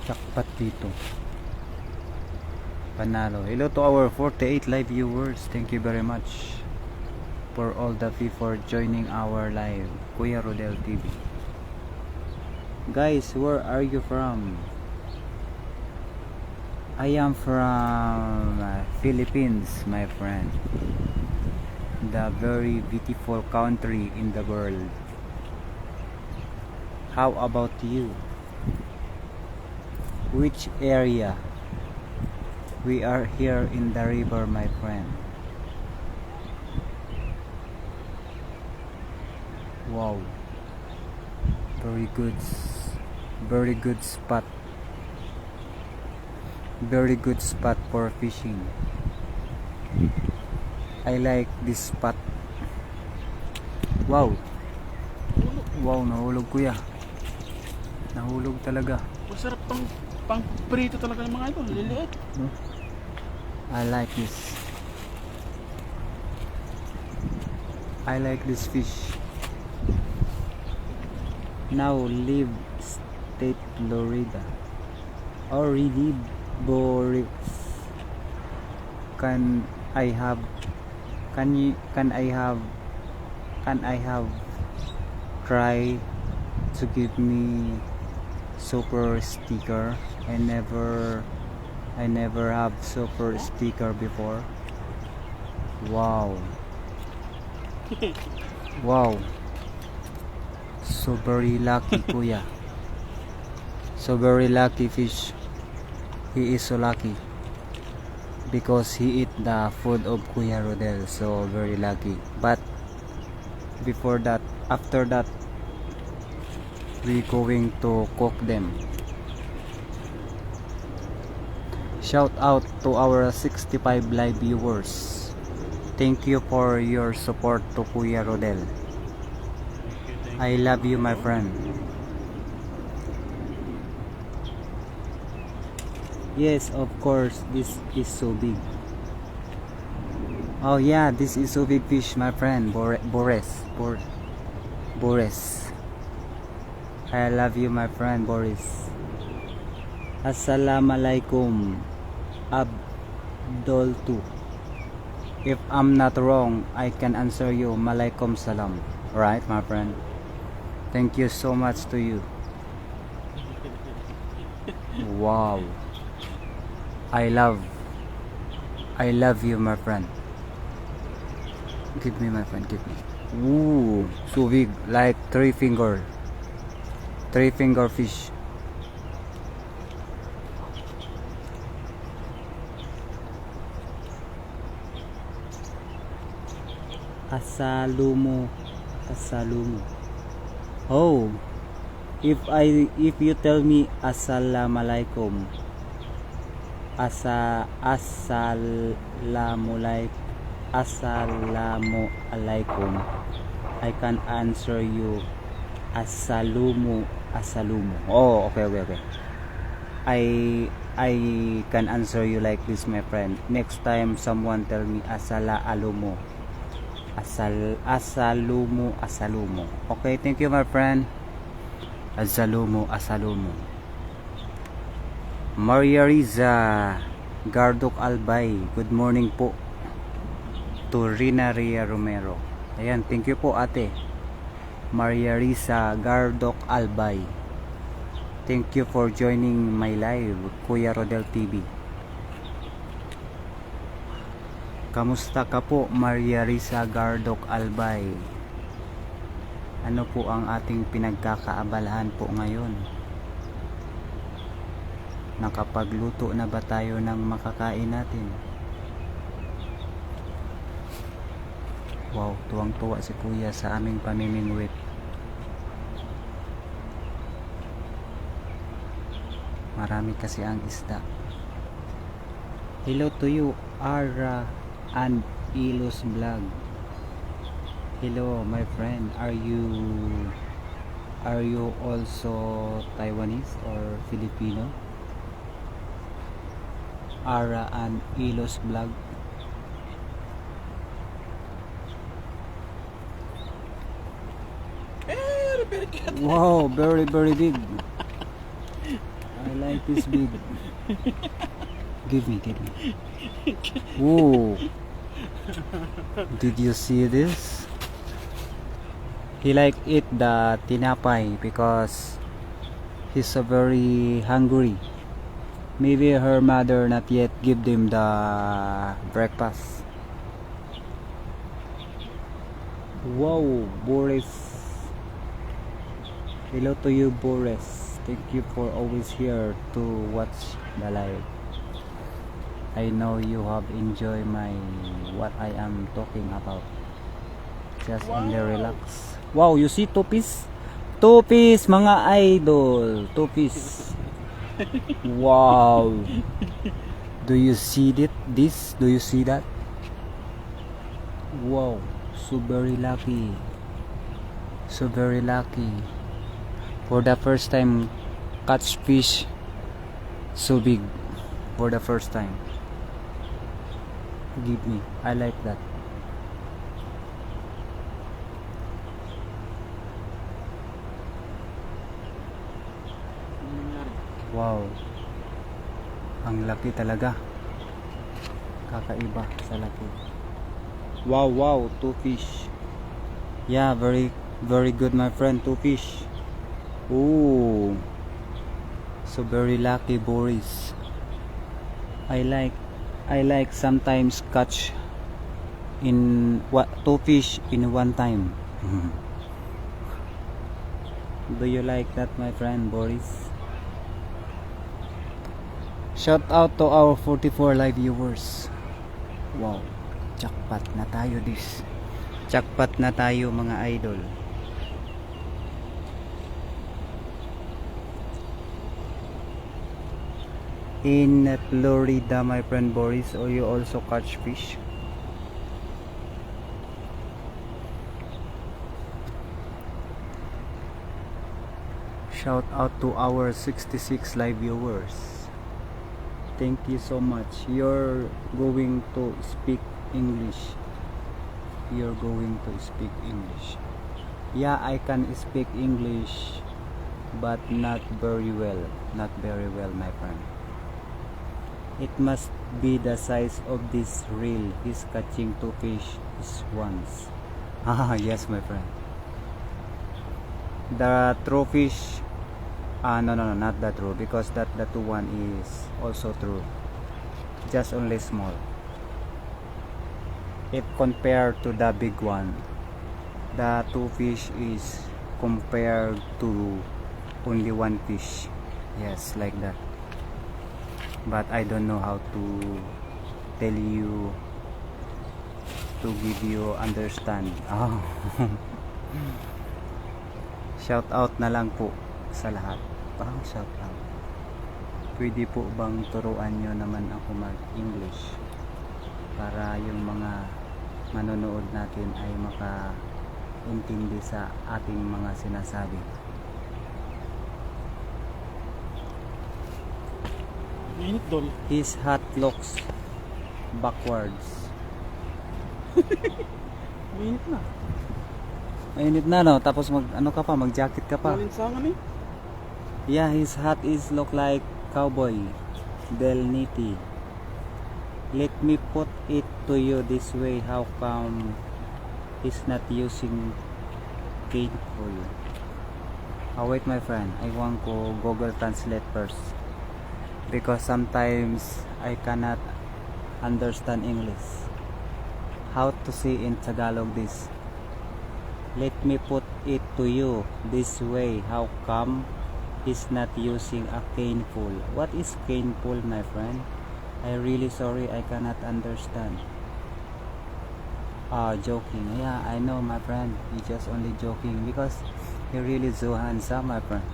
Jackpot dito. Panalo. Hello to our 48 live viewers. Thank you very much for all the fee for joining our live Kuya Rodel TV. Guys, where are you from? I am from Philippines, my friend. The very beautiful country in the world. How about you? Which area? We are here in the river, my friend. Wow, very good spot. Very good spot for fishing. I like this spot. Wow, nahulog kuya. Nahulog talaga. Masarap pang prito talaga ng mga ito, liliit. I like this. I like this fish. Now live state Florida. Or live Boris. Can I have try to give me super sticker? I never have super sticker before. Wow. Wow. So very lucky kuya. So very lucky fish. He is so lucky because he eat the food of Kuya Rodel. So very lucky. But before that, after that, we going to cook them. Shout out to our 65 live viewers. Thank you for your support to Kuya Rodel. I love you, my friend. Yes, of course. This is so big. Oh yeah, this is so big fish, my friend. Boris. I love you, my friend Boris. Assalamualaikum. Abdul too. If I'm not wrong, I can answer you. Malaikum salam. Right, my friend? Thank you so much to you. Wow. I love you, my friend. Give me, my friend, give me. Ooh, so big, like three finger fish. Asalumo. Oh, if you tell me assalamualaikum, assalamualaikum, I can answer you asalumu. Oh, okay. I can answer you like this, my friend. Next time someone tell me asalumu. Asalumu. Okay, thank you, my friend. Asalumu. Maria Riza Gardok Albay, good morning po. To Rina Ria Romero. Ayan, thank you po, ate Maria Riza Gardok Albay. Thank you for joining my live, Kuya Rodel TV. Kamusta ka po, Maria Riza Gardok Albay? Ano po ang ating pinagkakaabalahan po ngayon? Nakapagluto na ba tayo ng makakain natin? Wow, tuwang-tuwa si Kuya sa aming pamimingwit. Marami kasi ang isda. Hello to you, Ara and Ilos Vlog. Hello, my friend. Are you also Taiwanese or Filipino? Ara and Ilos Vlog. Wow, very big. I like this big. Give me. Whoa. Did you see this? He like eat the tinapay because he's so very hungry. Maybe her mother not yet give them the breakfast. Wow, Boris. Hello to you, Boris. Thank you for always here to watch the live. I know you have enjoyed what I am talking about. Just only relax. Wow, you see two piece, mga idol. Two piece. Wow. Do you see this? Do you see that? Wow, so very lucky. For the first time, catch fish so big. For the first time. Give me. I like that. Wow. Ang laki talaga. Kakaiba sa laki. Wow, two fish. Yeah, very good, my friend. Two fish. Ooh, so very lucky, Boris. I like sometimes catch in two fish in one time. Do you like that, my friend Boris? Shout out to our 44 live viewers. Wow, jackpot na tayo Jackpot na tayo, mga idol. In Florida, my friend Boris, or you also catch fish? Shout out to our 66 live viewers. Thank you so much. You're going to speak English. You're going to speak English. Yeah, I can speak English, but not very well. Not very well, my friend. It must be the size of this reel. He's catching 2 fish is once. Ah, yes, my friend. The true fish. No, not the true, because that the two one is also true. Just only small. If compared to the big one, the two fish is compared to only one fish. Yes, like that. But I don't know how to tell you, to give you understand. Oh. Shout out na lang po sa lahat. Parang shout out. Pwede po bang turuan nyo naman ako mag-English para yung mga manonood natin ay makaintindi sa ating mga sinasabi. Init, Dol. His hat looks backwards. Init na. Mainit na, no? Tapos mag-jacket ka pa. Malinsangan eh. Yeah, his hat is look like cowboy. Del Niti. Let me put it to you this way. How come he's not using cane for you? Oh, wait, my friend. I want to Google Translate first. Because sometimes I cannot understand English. How to say in Tagalog this? Let me put it to you this way. How come he's not using a cane pole? What is cane pole, my friend? I really sorry, I cannot understand. Joking. Yeah, I know, my friend. He just only joking because he really so handsome, my friend.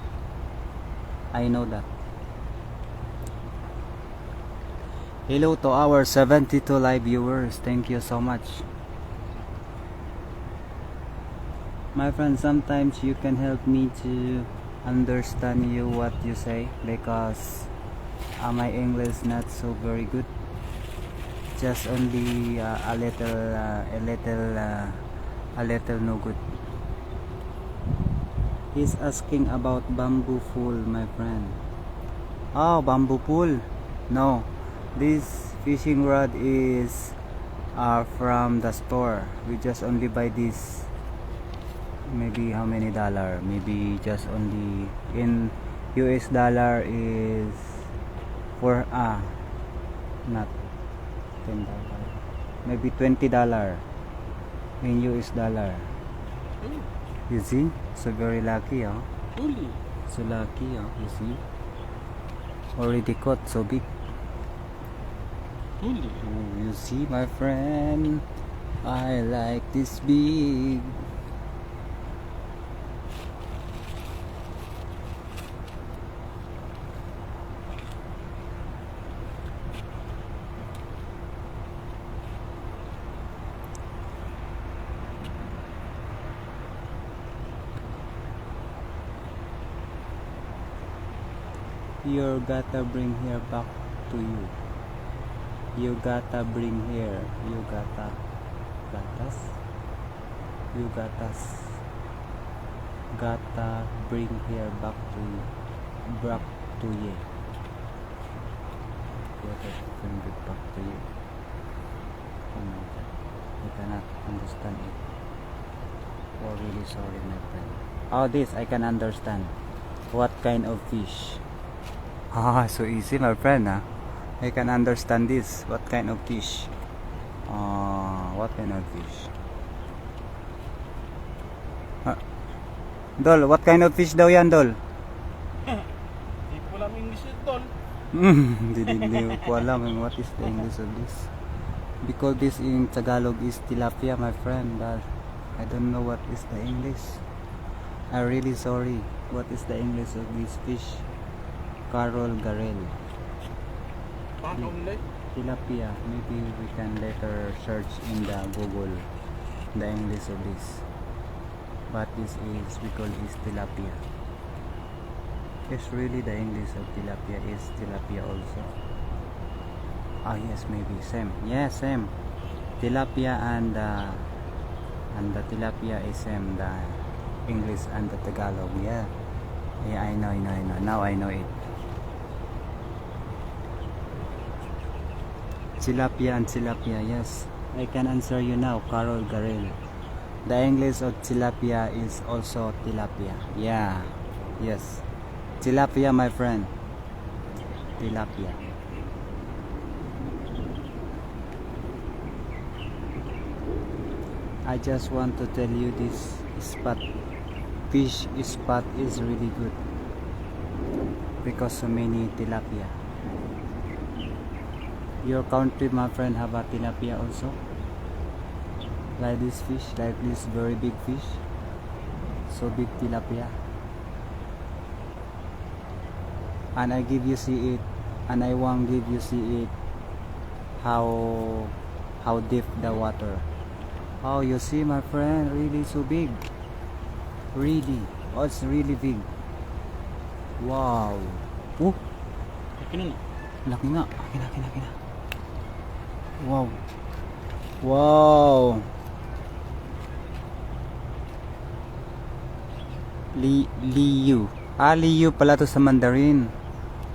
I know that. Hello to our 72 live viewers. Thank you so much. My friend, sometimes you can help me to understand you what you say because my English not so very good. Just only a little no good. He's asking about bamboo pool, my friend. Oh, bamboo pool? No. This fishing rod is from the store. We just only buy this. Maybe how many dollar? Maybe just only in US dollar is for not $10. Maybe $20 in US dollar. You see? So very lucky, oh. Uli. So lucky, oh. You see? Already caught so big. Uli. Oh, you see, my friend, I like this big. You gotta bring here back to you. You gotta bring here. You gotta gatas. You gotta bring here back to you. Back to you. Gotta bring it back to you. Oh my God. I cannot understand it. Oh, really sorry, my friend. Oh, this I can understand. What kind of fish? Ah, so easy, my friend, huh? I can understand this. What kind of fish? What kind of fish? Dol, what kind of fish daw yan, Dol? Hindi ko alam English yun, Dol. Hindi ko alam what is the English of this. Because this in Tagalog is tilapia, my friend, but I don't know what is the English. I'm really sorry. What is the English of this fish? Carol Garel. Baka nila. Tilapia. Maybe we can later search in the Google the English of this. But this is, we call is tilapia. It's really the English of tilapia is tilapia also. Oh yes, maybe same. Yeah, same. Tilapia and the tilapia is same. The English and the Tagalog. Yeah. Yeah, I know. Now I know it. Tilapia and tilapia. Yes, I can answer you now, Carol Garel. The English of tilapia is also tilapia. Yeah. Yes. Tilapia, my friend. Tilapia. I just want to tell you this spot, fish spot is really good because so many tilapia. Your country, my friend, have a tilapia also? Like this fish, like this very big fish, so big tilapia. And I give you see it, and I won't give you see it how deep the water. Oh, you see, my friend, really so big. Really, oh, it's really big. Wow. Oh, Laki nun. laki nga. Laki na. Wow. Wow. Liu. Liu pala to sa Mandarin.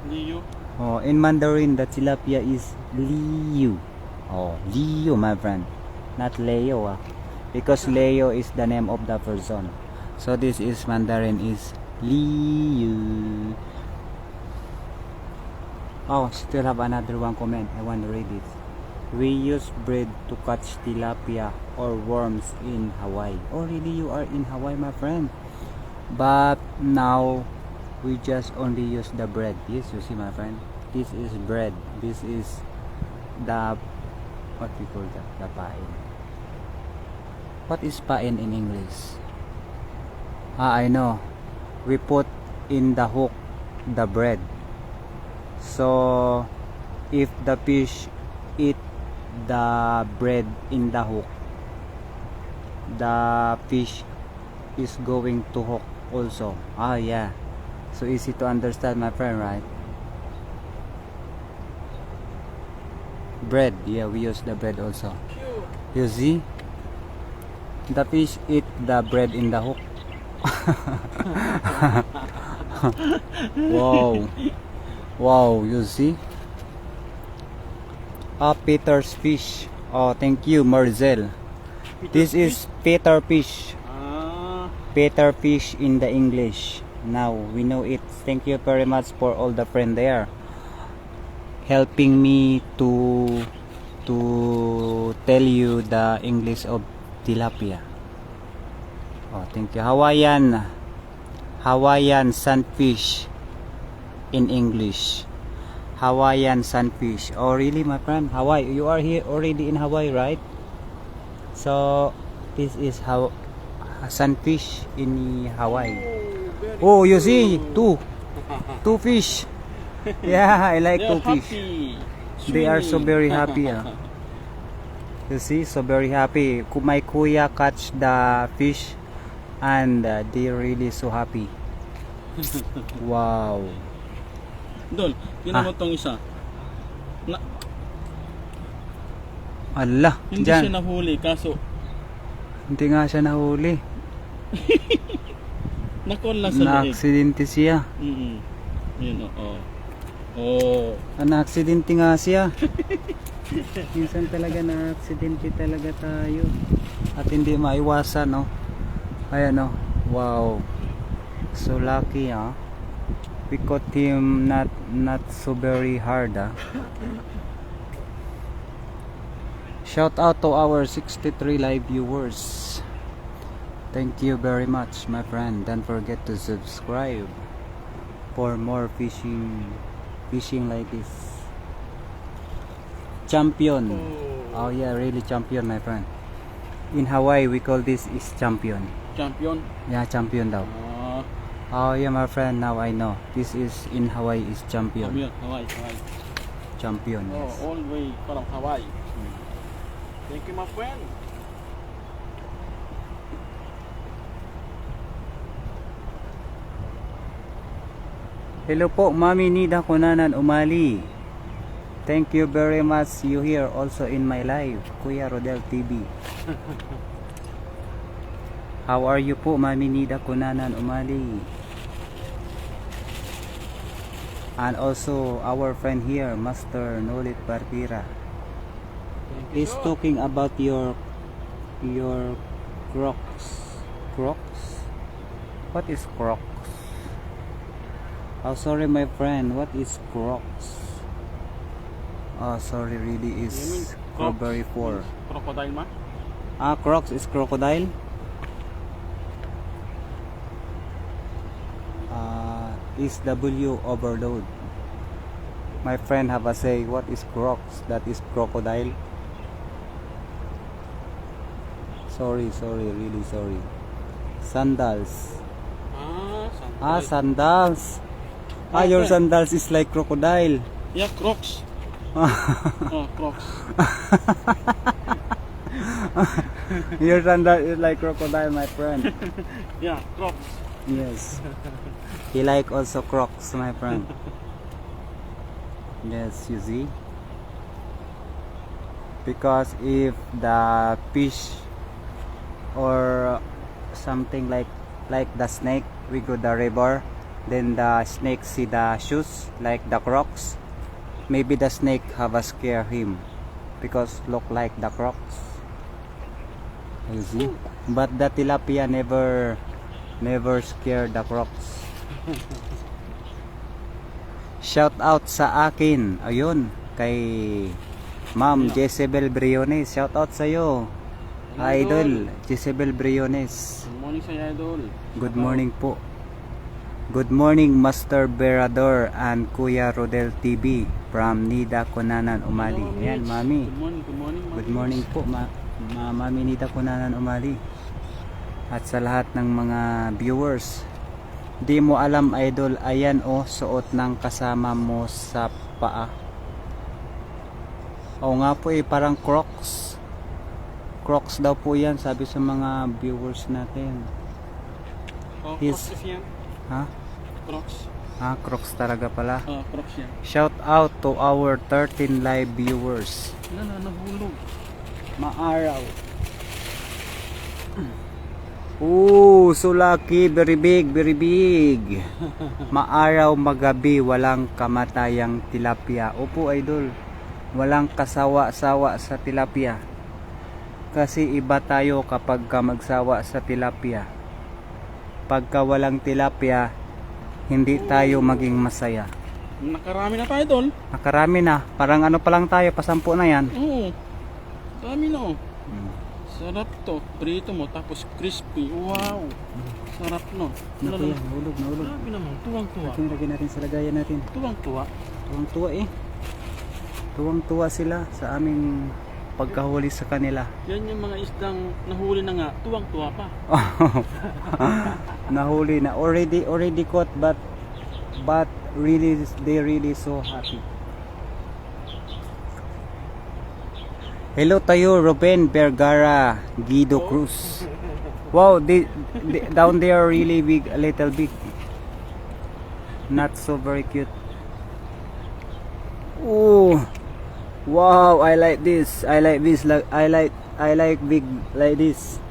Liu. Oh, in Mandarin, the tilapia is Liu. Oh, Liu, my friend. Not Leo, because Leo is the name of the person. So this is Mandarin is Liu. Oh, still have another one comment. I want to read it. We use bread to catch tilapia or worms in Hawaii. Oh, really? You are in Hawaii, my friend? But now we just only use the bread. Yes, you see, my friend. This is bread. This is the what we call that, the pain. What is pain in English? I know. We put in the hook the bread. So if the fish eat the bread in the hook, the fish is going to hook also. Yeah. So easy to understand, my friend, right? Bread. Yeah, we use the bread also. You see? The fish eat the bread in the hook. Wow, you see? Peter's fish. Oh, thank you, Marzel. This is Peter fish. Peter fish in the English. Now we know it. Thank you very much for all the friend there helping me to tell you the English of tilapia. Oh, thank you. Hawaiian sunfish in English. Hawaiian sunfish. Oh, really, my friend? Hawaii. You are here already in Hawaii, right? So this is how sunfish in Hawaii. Oh, you see, two fish. Yeah, I like two fish. They are so very happy. You see, so very happy. My kuya catch the fish and they're really so happy. Wow. Dol, tinan mo tong isa. Allah, Hindi dyan. siya nahuli, kaso Hindi nga siya nahuli. nakon lang sa leeg. Na-aksidente siya. Yun, oo. Oh. Na-aksidente nga siya. Minsan talaga na-aksidente talaga tayo. At hindi maiwasan, no? Ayan, no? Wow. So lucky, we caught him not so very hard. Shout out to our 63 live viewers. Thank you very much, my friend. Don't forget to subscribe for more fishing like this. Champion. Oh yeah, really champion, my friend. In Hawaii we call this is champion. Champion? Yeah, champion daw. Oh yeah, my friend, now I know. This is in Hawaii is champion. Hawaii. Champion, yes. All the way from Hawaii. Thank you, my friend. Hello po, Mami Nida Kunanan Umali. Thank you very much. You here also in my live, Kuya Rodel TV. How are you po, Mami Nida Kunanan Umali? And also our friend here, Master Nolit Partira, is talking about your Crocs. Crocs? What is Crocs? Oh, sorry, my friend. What is Crocs? Oh, sorry, really You mean is Crocs Strawberry 4. means crocodile ma? Ah, Crocs is crocodile. Is W overload. My friend have a say, what is Crocs? That is crocodile. Sorry, really sorry. Sandals. Ah, sandals. Ah, your sandals is like crocodile. Yeah, Crocs. Oh, Crocs. Your sandal is like crocodile, my friend. Yeah, Crocs. Yes. He like also Crocs, my friend. Yes, you see. Because if the fish or something like the snake, we go the river, then the snake see the shoes like the Crocs. Maybe the snake have a scare him because look like the Crocs. You see? But the tilapia never scared the Crocs. Shout out sa akin, ayun, kay Ma'am Jezebel Briones. Shout out sa iyo, Idol Jezebel Briones. Good morning sa Idol. Good morning po. Good morning, Master Berador and Kuya Rodel TV from Nida Kunanan Umali. Hello, Ayan, Mitch. Mami. Good morning. Good morning po, Mami Nida Kunanan Umali. At sa lahat ng mga viewers, di mo alam, Idol, ayan o, suot ng kasama mo sa paa. Oo nga po parang Crocs. Crocs daw po yan, sabi sa mga viewers natin. Oh, His- Crocs yan. Ha? Crocs. Ah, Crocs talaga pala. Oh, Crocs yan. Shout out to our 13 live viewers. Nahulog. Maaraw. Ooh, sulaki, very big. Maaraw, magabi, walang kamatayang tilapia. Opo, Idol. Walang kasawa-sawa sa tilapia. Kasi iba tayo kapag magsawa sa tilapia. Pagka walang tilapia, hindi tayo maging masaya. Nakarami na tayo, Idol. Nakarami na. Parang ano pa lang tayo, pasampu na yan. Oo. Dami na, oh. Sarap to. Prito mo, tapos crispy. Wow. Sarap, no? Naku yan, nahulog. Grabe naman. Tuwang-tuwa. Lagyan natin sa lagayan natin. Tuwang-tuwa. Tuwang-tuwa eh. Tuwang-tuwa sila sa aming pagkahuli sa kanila. Yan yung mga isdang nahuli na nga. Tuwang-tuwa pa. Nahuli na. Already caught but really they really so happy. Hello tayo, Ruben Vergara, Guido Cruz. Wow, they down there really big, a little big. Not so very cute. Oh, wow! I like this. I like big like this.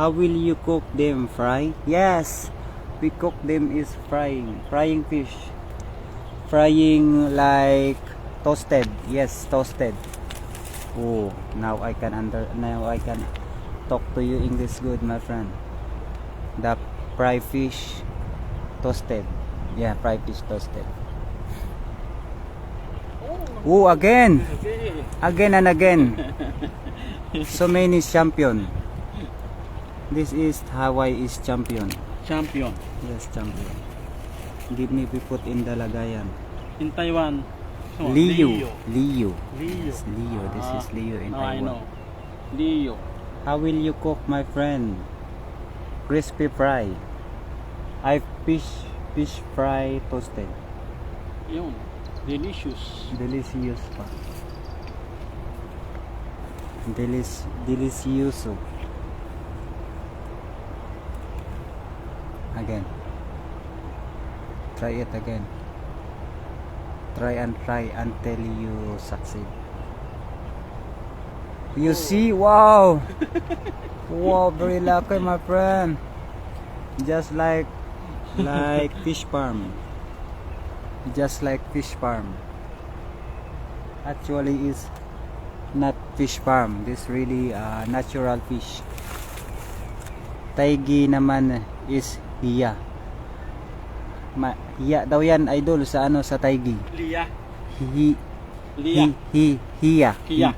How will you cook them? Fry? Yes, we cook them is frying fish, frying like toasted. Yes, toasted. Oh, now I can talk to you English good, my friend. The fried fish toasted. Yeah, fried fish toasted. Oh, again and again. So many champion. This is Hawaii is champion. Champion. Yes, champion. Give me we put in the lagayan. In Taiwan. Liu. Liu. Yes, Liu. This is Liu in Now I Taiwan. know. Liu. How will you cook, my friend? Crispy fry. I fish fry toasted. Yun. Delicious. Delicious pa. Delicioso. Again. Try it again. Try until you succeed. You see? Wow! Wow, very lucky, my friend. Just like fish farm. Just like fish farm. Actually, is not fish farm. This really natural fish. Taigi naman is hiya. Hiya daw yan, idol, sa ano, sa taigi. Lia. Hiya. Kia. Hiya.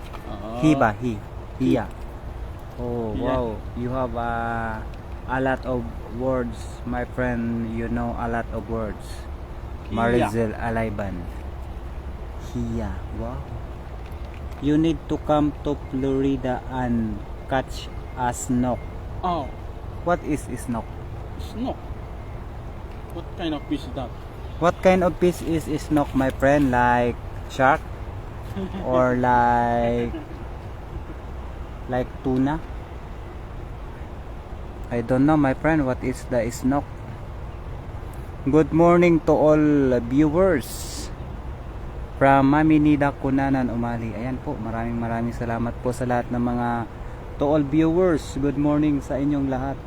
Oh, Hiya. wow. You have a lot of words, my friend. You know a lot of words. Hiya. Marizel Alayban. Hiya. Wow. You need to come to Florida and catch a snook. Oh, What is snook? snook. What kind of fish is that? What kind of fish is snook, my friend? Like shark or like tuna? I don't know, my friend, what is the snook. Good morning to all viewers from Mami Nida Kunanan Umali. Ayan po, maraming salamat po sa lahat ng mga to all viewers. Good morning sa inyong lahat.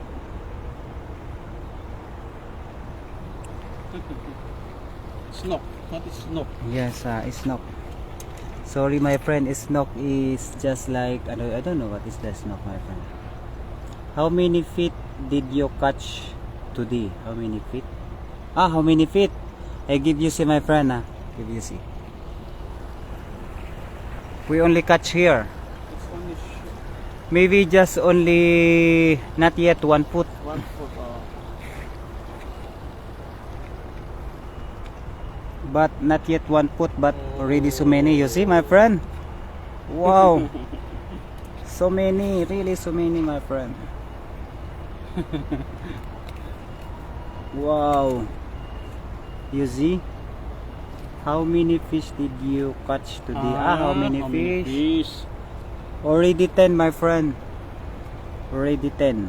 Snook. What is snook? Yes, snook. Sorry, my friend, snook is just like I don't know what is the snook, my friend. How many feet did you catch today? How many feet? How many feet? I give you see, my friend. Give you see. We only catch here. It's only Maybe just only not yet 1 foot. 1 foot. But not yet 1 foot, but already so many. You see, my friend? Wow. So many, really so many, my friend. Wow. You see? How many fish did you catch today? How many fish? Already 10, my friend. Already 10.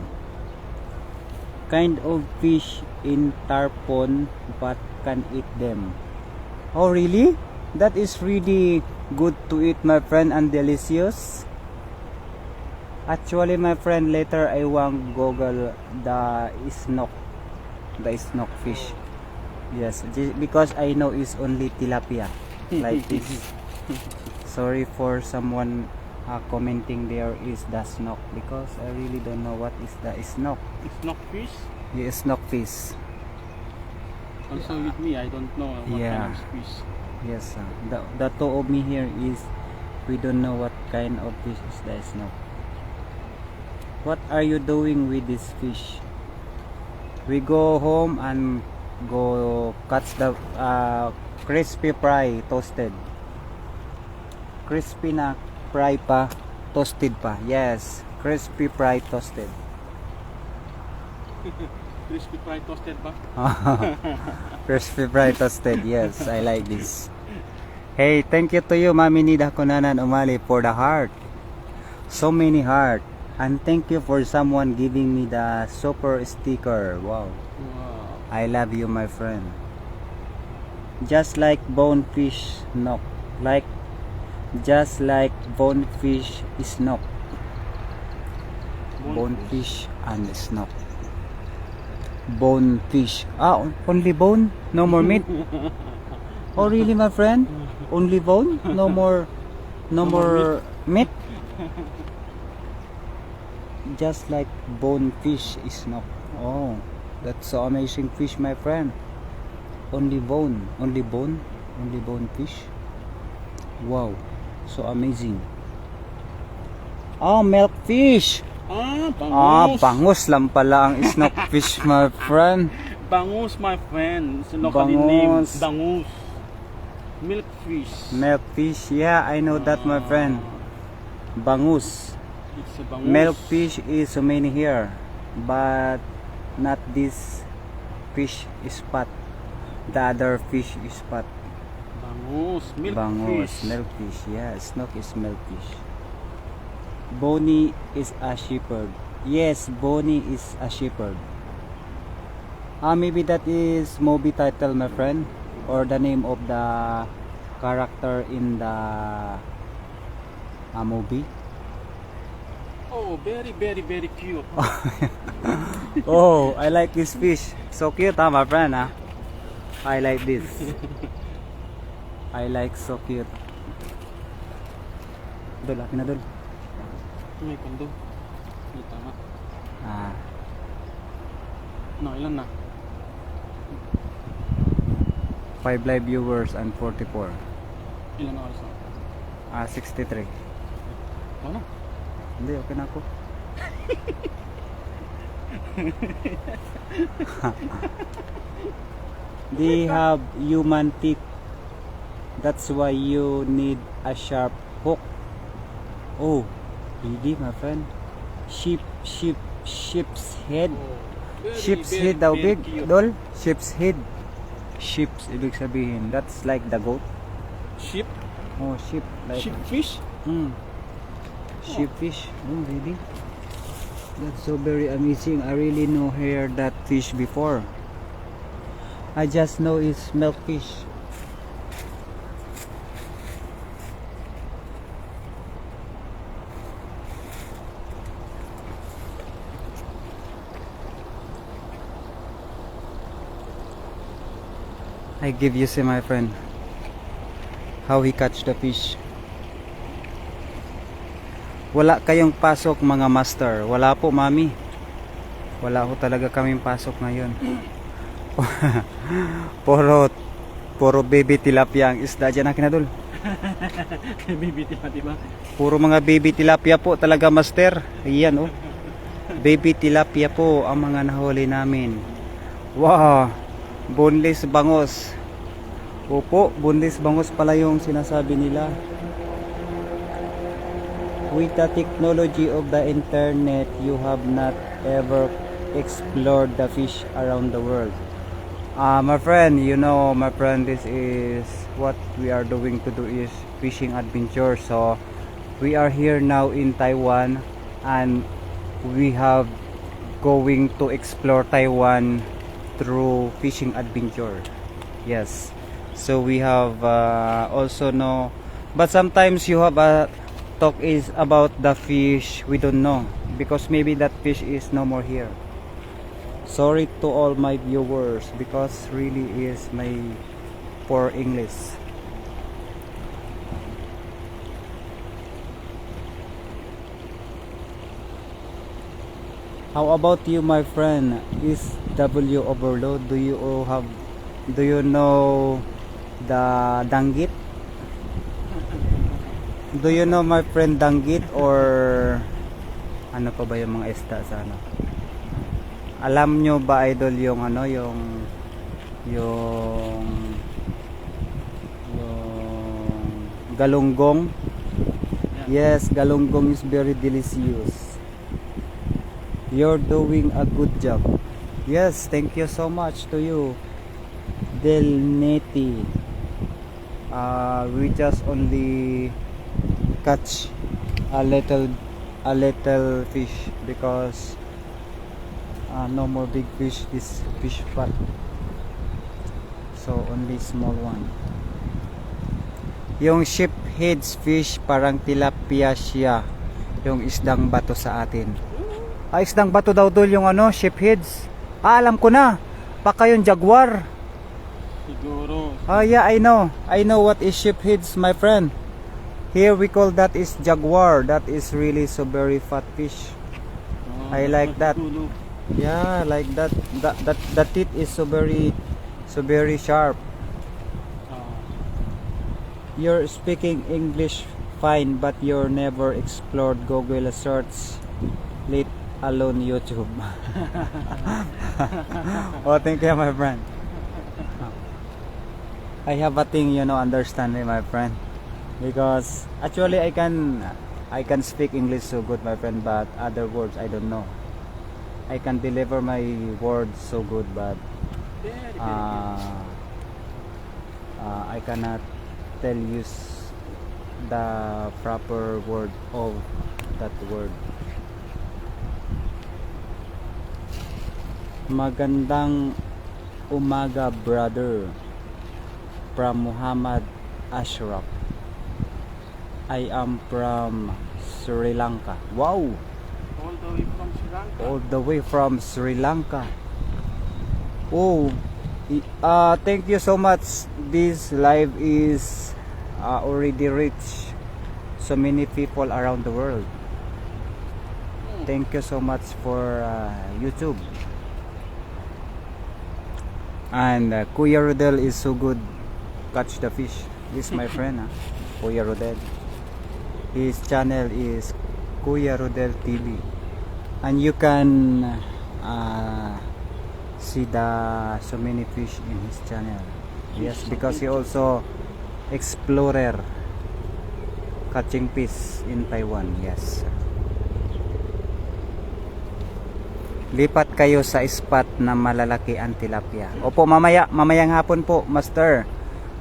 Kind of fish in tarpon, but can eat them. Oh, really? That is really good to eat, my friend, and delicious. Actually, my friend, later I want Google the snook fish. Yes, because I know it's only tilapia, like this. Sorry for someone commenting there is the snook, because I really don't know what is the snook. Snook fish? Yeah, snook fish. Also with me, I don't know what Yeah. kind of fish. Yes, the two of me here is we don't know what kind of fish is the snook. What are you doing with this fish? We go home and go catch the crispy fry toasted. Crispy na fry pa, toasted pa. Yes, crispy fry toasted. Crispy fried toasted ba? Crispy fry toasted. Yes, I like this. Hey, thank you to you, Mami Nida Kunanan Umali, for the heart. So many heart. And thank you for someone giving me the super sticker. Wow. Wow. I love you, my friend. Just like bonefish snook. Just like bonefish snook. Bonefish and snook. Bonefish. Only bone? No more meat? Oh, really, my friend? Only bone? No more meat? Just like bonefish snook. Oh, that's so amazing fish, my friend. Only bone fish. Wow, so amazing. Milk fish. Bangus. Bangus lang pala ang snook fish, my friend. Bangus, my friend. It's a locally name. Bangus. Bangus. Milk fish. Milk fish, yeah, I know that, my friend. Bangus. It's a bangus. Milk fish is so many here, but not this fish spot. The other fish spot. Bangus. Milk Bangus, fish. milk fish, yeah, snook is milk fish. Bonnie is a shepherd. Yes, Bonnie is a shepherd. Maybe that is movie title, my friend, or the name of the character in the movie. Oh, very, very, very cute. Oh, I like this fish. So cute, my friend, I like this. I like so cute. Dol, akin na dol. May kondo. Kita nga. Ah, No, ilan na? 5 live viewers and 44. Ilan na oras na? 63. Ano? Hindi, okay na ako. They have human teeth. That's why you need a sharp hook. Oh, really, my friend? Sheep's head. Sheep's head daw big, dol. Sheep's head. Sheep's ibig sabihin. That's like the goat. Sheep? Oh, sheep. Like, Sheep fish? Sheepfish. Oh, really? That's so very amazing. I really know hear that fish before. I just know it's milkfish. I give you see my friend how he catch the fish. Wala kayong pasok mga master. Wala po mami. Wala po talaga kaming pasok ngayon. Puro baby tilapia ang isda dyan na kinadol. Baby tilapia ba? Puro mga baby tilapia po talaga master. Ayan oh. Baby tilapia po ang mga nahuli namin. Wow. Boneless bangos. Opo, boneless bangos pala yung sinasabi nila. With the technology of the internet, you have not ever explored the fish around the world. My friend, you know, my friend, this is what we are doing to do is fishing adventure. So we are here now in Taiwan, and we have going to explore Taiwan through fishing adventure. Yes. So we have also know, but sometimes you have a talk is about the fish we don't know because maybe that fish is no more here. Sorry to all my viewers because really is my poor English. How about you, my friend? Is W Overload? Do you know the danggit? Do you know my friend danggit or ano pa ba yung mga isda sa ano? Alam nyo ba idol yung ano yung galunggong? Yes, galunggong is very delicious. You're doing a good job. Yes, thank you so much to you, Del Neti. We just only catch a little fish because no more big fish, this fish pot, so only small one. Yung sheephead fish parang tilapia siya, yung isdang bato sa atin. Isdang bato daw dul yung ano, sheepheads. Alam ko na, baka yung jaguar. Siguro. Yeah, I know what is sheepheads, my friend. Here we call that is jaguar. That is really so very fat fish. I like that. Yeah, like that. The teeth is so very sharp. You're speaking English fine, but you're never explored Google search, let alone YouTube. Oh, thank you, my friend. I have a thing, understand me, my friend. Because actually I can speak English so good, my friend, but other words I don't know. I can deliver my words so good, but I cannot tell you the proper word of that word. Magandang umaga, brother, from Muhammad Ashraf. I am from Sri Lanka. Wow! All the way from Sri Lanka. All the way from Sri Lanka. Oh, thank you so much. This live is already reached so many people around the world. Thank you so much for YouTube. And Kuya Rodel is so good catch the fish. This is my friend, Kuya Rodel. His channel is Kuya Rodel TV, and you can see the so many fish in his channel. Yes, because he also explorer catching fish in Taiwan. Yes. Lipat kayo sa spot na malalaki ang tilapia. Opo, mamayang hapon po, Master.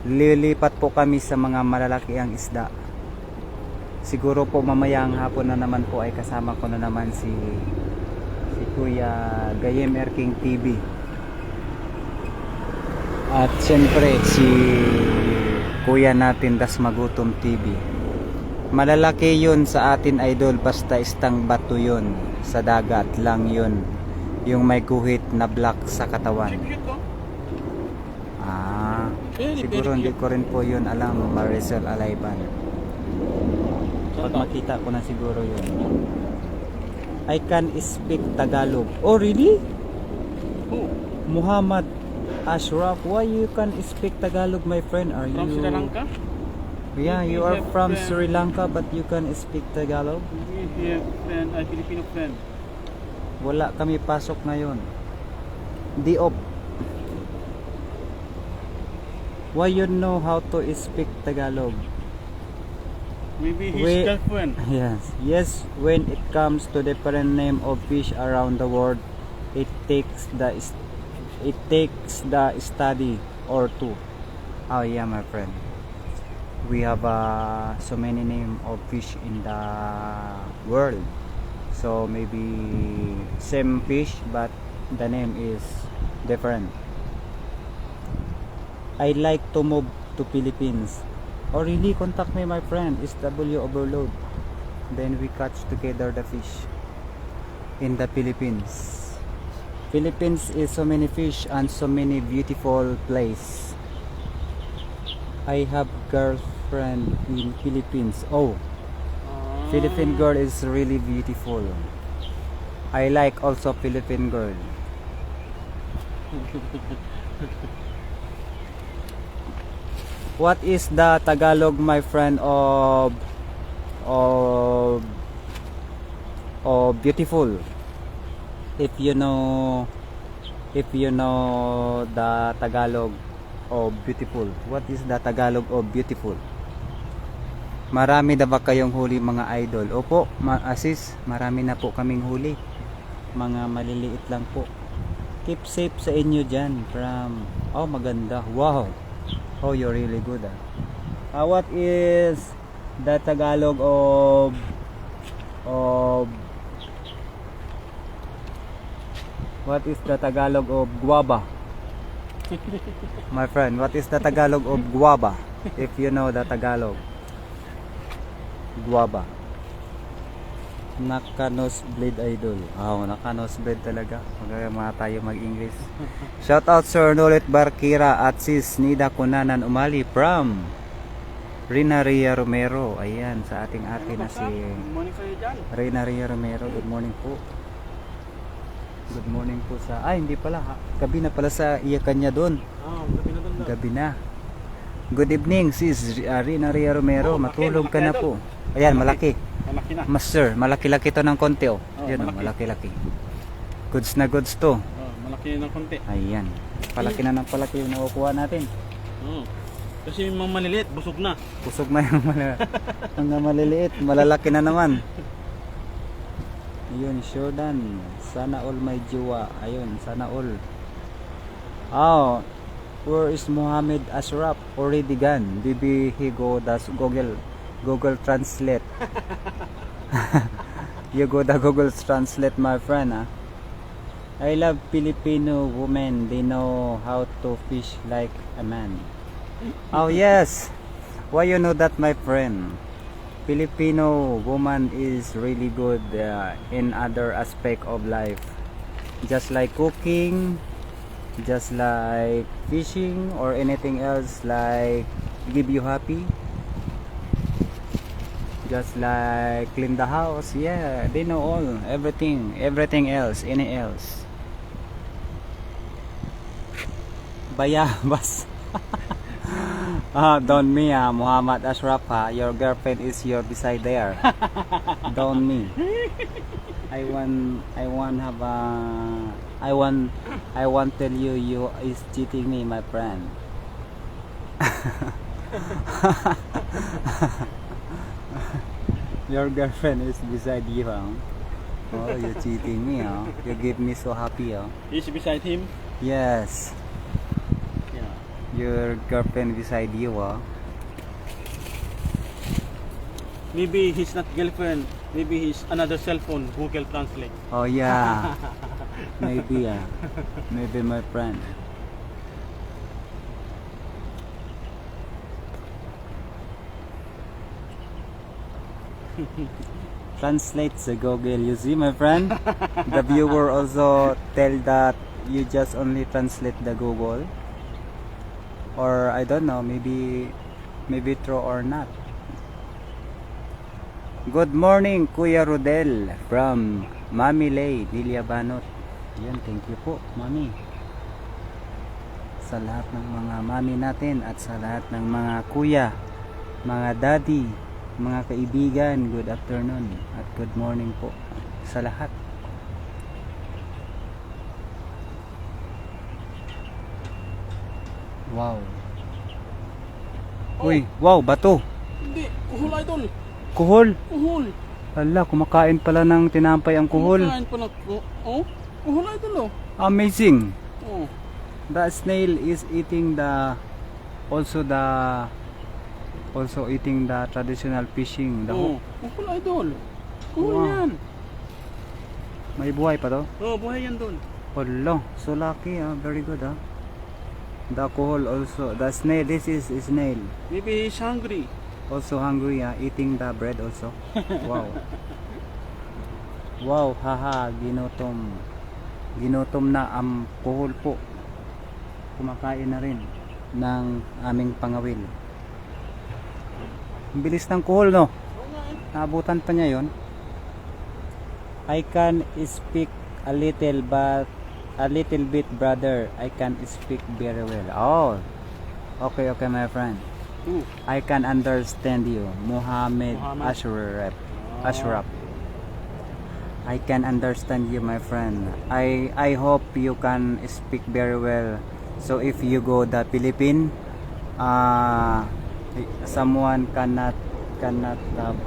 Lilipat po kami sa mga malalaki ang isda. Siguro po mamayang hapon na naman po ay kasama ko na naman si Kuya Gayem Erking TV. At siyempre si Kuya natin Das Magutom TV. Malalaki yun sa atin, idol, basta istang bato yun. Sa dagat lang yun, yung may guhit na black sa katawan. Siguro hindi ko rin po yun alam, Maricel Alayban. Pag makita ko na siguro yun. I can speak Tagalog. Oh really? Muhammad Ashraf, why you can speak Tagalog, my friend? Are From you Sri Lanka? Yeah, you are from Sri Lanka but you can speak Tagalog? We have friend, a Filipino friend. Wala kami pasok ngayon. Di op. Why you know how to speak Tagalog? Maybe his girlfriend. Yes, when it comes to different name of fish around the world, it takes the study or two. Oh yeah, my friend. We have so many name of fish in the world. So maybe same fish but the name is different. I like to move to Philippines. Oh really? Contact me, my friend. It's W Overload. Then we catch together the fish in the Philippines. Philippines is so many fish and so many beautiful place. I have girlfriend in Philippines. Oh, Philippine girl is really beautiful. I like also Philippine girl. What is the Tagalog, my friend, of beautiful? If you know the Tagalog of beautiful. What is the Tagalog of beautiful? Marami na ba kayong huli, mga idol? Opo, Asis, marami na po kaming huli. Mga maliliit lang po. Keep safe sa inyo dyan from... Oh, maganda. Wow. Oh, you're really good. What is the Tagalog of what is the Tagalog of guava? My friend, what is the Tagalog of guava? If you know the Tagalog. Guava. Naka-nosebleed, idol. Oh, naka-nosebleed talaga. Magkakama tayo mag-English. Shout out Sir Nolet Barkira at Sis Nida Kunanan Umali from Rina Ria Romero. Ayan, sa ating ate na si Good morning sa'yo dyan. Rina Ria Romero. Good morning po. Good morning po sa... Ay, hindi pala. Gabi na pala sa iyakan niya doon. Gabi na doon. Gabi na. Good evening, Sis Rina Ria Romero. Matulog ka na po. Ayan, malaki. Malaki na. Master, malaki-laki to ng konti, oh. Yun, malaki. malaki-laki. Goods na goods to. Malaki na ng konti. Ayan. Palaki na ng palaki yung nakukuha natin. Kasi yung mga maliliit, busog na. Pusog na yung mga maliliit. Malalaki na naman. Ayun, sure done. Sana all my jiwa. Ayun, sana all. Oh, where is Muhammad Ashraf? Already gone. Bibi Higo das Google Translate. You go the Google Translate, my friend. I love Filipino women. They know how to fish like a man. Oh yes. Why you know that, my friend? Filipino woman is really good in other aspect of life. Just like cooking, just like fishing or anything else like give you happy. Just like clean the house. Yeah, they know all, everything else, any else. Bayabas. Don't me, Muhammad Ashraf, your girlfriend is your beside there. Don't me. I want tell you is cheating me, my friend. Your girlfriend is beside you, huh? Oh, you're cheating me, huh? You give me so happy, huh? He's beside him. Yes. Yeah. Your girlfriend beside you, huh? Maybe he's not girlfriend. Maybe he's another cell phone. Google Translate. Oh yeah. Maybe maybe my friend. Translate the Google. You see, my friend? The viewer also tell that you just only translate the Google. Or I don't know, maybe true or not. Good morning, Kuya Rodel from Mami Lay, Diliabanot. Yan, thank you po, Mami. Sa lahat ng mga mami natin at sa lahat ng mga kuya, mga daddy, mga kaibigan, good afternoon at good morning po sa lahat. Wow. Uy, wow, bato. Hindi. Kuhol, idol. Kuhol. Kuhol. Hala, kumakain pala ng tinampay ang kuhol. Kumakain pala. Oh? Kuhol, idol, oh. Amazing. Oh. The snail is eating also eating the traditional fishing, the hook. Kuhol, idol. Kuhol Wow. yan. May buhay pa to? Oh, buhay yan doon. Hala, so lucky, very good. The kuhol also, the snail, this is snail. Maybe he's hungry. Also hungry, eating the bread also. Wow. Wow, haha, ginutom na ang kuhol po. Kumakain na rin ng aming pangawil. Ang bilis ng kuhol, no? Oo nga eh. Naabutan pa niya yon. I can speak a little bit, brother. I can speak very well. Oh, okay, my friend. Ooh. I can understand you, Muhammad Muhammad. Ashraf. I can understand you, my friend. I hope you can speak very well. So if you go the Philippines, someone cannot have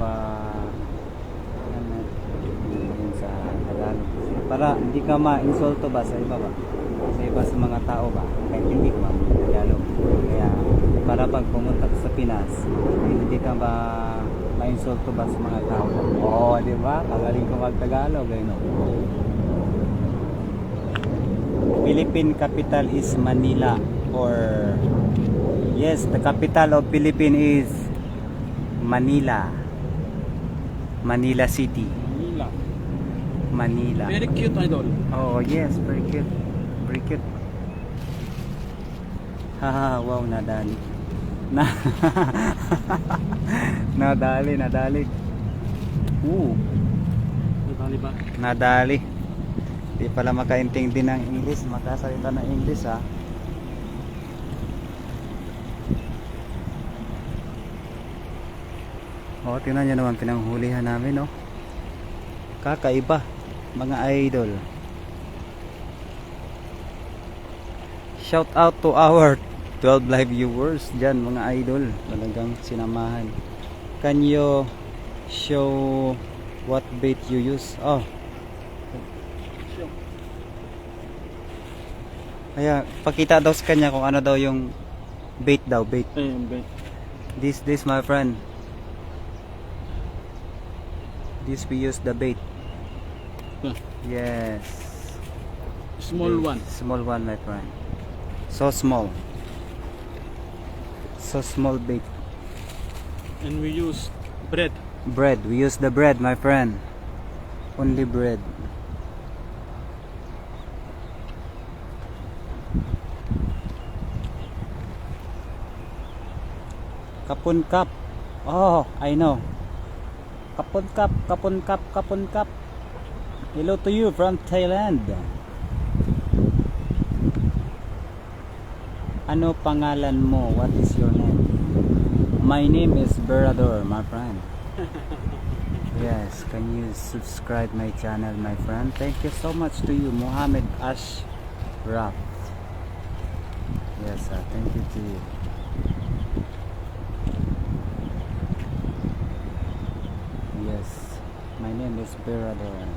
yun sa Tagalog. Para hindi ka ma-insulto ba sa iba ba? Sa iba sa mga tao ba? Kahit hindi ka Tagalog. Kaya para pag pumunta ka sa Pinas, hindi ka ba ma-insulto ba sa mga tao? Oo, di ba? Kagaling ko mag-Tagalog, no? Philippine capital is Manila, or yes, the capital of Philippines is Manila. Manila City. Manila. Very cute, idol. Oh, yes, very cute. Very cute. Haha, wow, nadali. Nadali. Nadali ba? Nadali. Di pala makaintindi ng English, makasalita ng English, ha. Oh, tingnan nyo naman pinanghulihan namin, no. Kakaiba, mga idol. Shout out to our 12 live viewers dyan, mga idol. Talagang sinamahan. Can you show what bait you use? Oh, kaya pakita daw sa kanya kung ano daw yung bait daw, bait. Ayun, bait. This my friend. This we use the bait. Huh. Yes. Small one. Small one, my friend. So small. So small bait. And we use bread. Bread. We use the bread, my friend. Only bread. Kapun Kap. Oh, I know. Kapun Kap, Kapun Kap, Kapun Kap. Hello to you from Thailand. Ano pangalan mo? What is your name? My name is Berador, my friend. Yes, can you subscribe my channel, my friend? Thank you so much to you, Muhammad Ashraf. Yes, thank you to you. Yes, my name is Berador.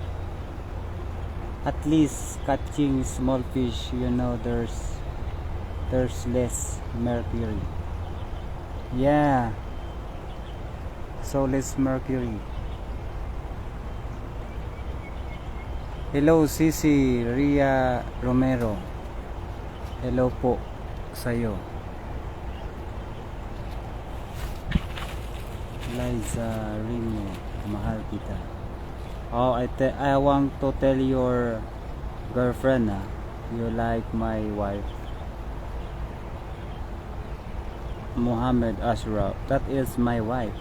At least catching small fish, you know, there's less mercury. Yeah, so less mercury. Hello Sisi Ria Romero. Hello po sa'yo. Liza Rino, mahal kita. Oh, I want to tell your girlfriend you like my wife. Muhammad Ashraf, that is my wife.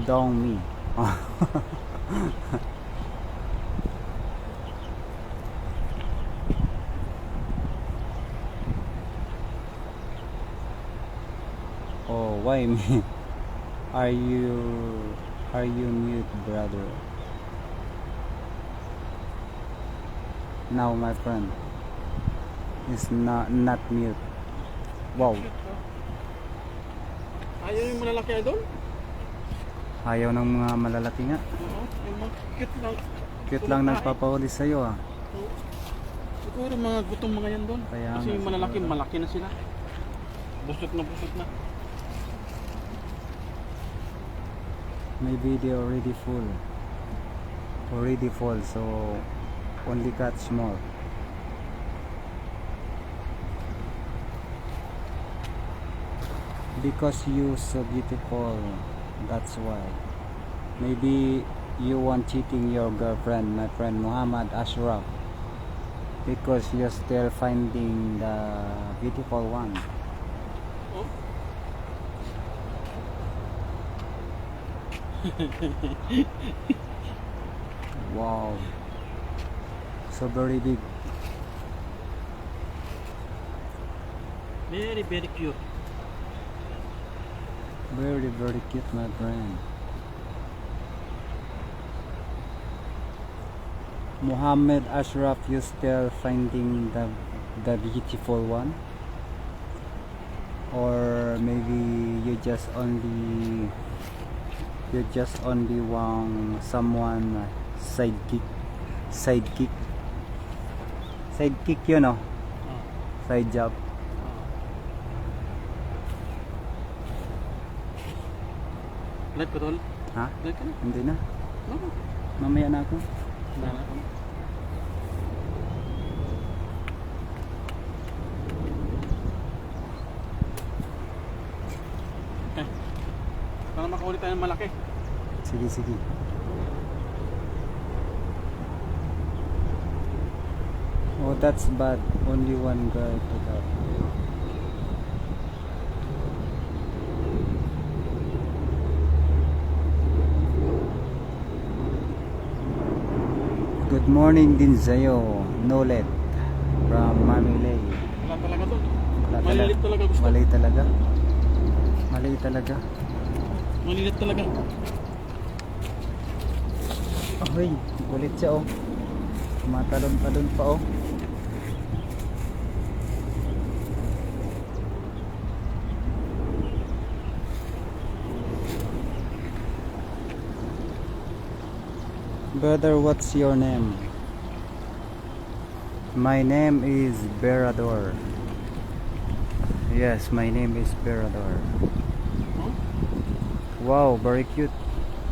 Dong me. Oh, why me? Are you mute, brother? Now, my friend is not mute. Wow. Ayaw yung malalaki, idol? Ayaw ng mga malalaki nga. Oo, yung mga cute lang. Cute lang nagpapahuli sa'yo Oo. Siguro mga gutom mga yan doon. Kaya Kasi nga, yung malalaki, siguro. malaki na sila. Busot na busot na. My video already full. So only catch more. Because you so beautiful, that's why. Maybe you want cheating your girlfriend, my friend Muhammad Ashraf, because you're still finding the beautiful one. Oh? Wow, so very big. Very, very cute. Very cute, my friend. Muhammad Ashraf, you still finding the beautiful one, or maybe you just only want someone sidekick, you know, side job. Live ko tol? Ha? Live ka na? Hindi na. No. Mamaya na ako. Wala na ako. Okay. Para makahuli tayo ng malaki. Sige. Oh, that's bad. Only one guy put up. Good morning din sa'yo, Nolet from Manila. Wala talaga tol. Wala Malilit talaga gusto. Mali talaga. Malilit talaga. Ahoy, ulit siya oh. Matalon-talon pa oh. Brother, what's your name? My name is Berador. Yes, my name is Berador. Huh? Wow, very cute.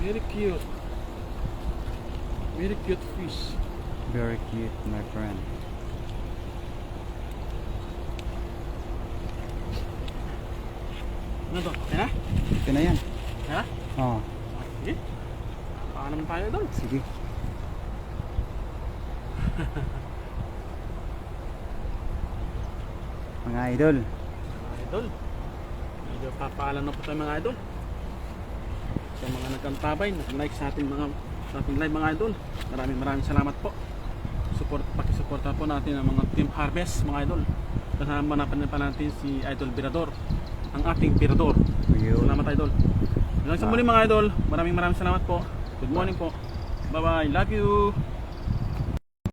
Very cute. Very cute fish. Very cute, my friend. Ano to? Yan na? Ito na yan. Ha? Oh, Sige. Paalam tayo doon. sige. Mga idol, Mga idol. Medyo papaalam na po tayo mga idol. Sa mga nagkantabay, nag-like sa ating live mga idol. Maraming salamat po. Pakisuporta po natin ang mga Team Harvest mga idol. Kasama na pa natin si Idol Birador. Ang ating Birador. Ayun. Salamat idol. Hanggang sa muli mga idol. Maraming salamat po. Good morning po. Bye bye. Love you.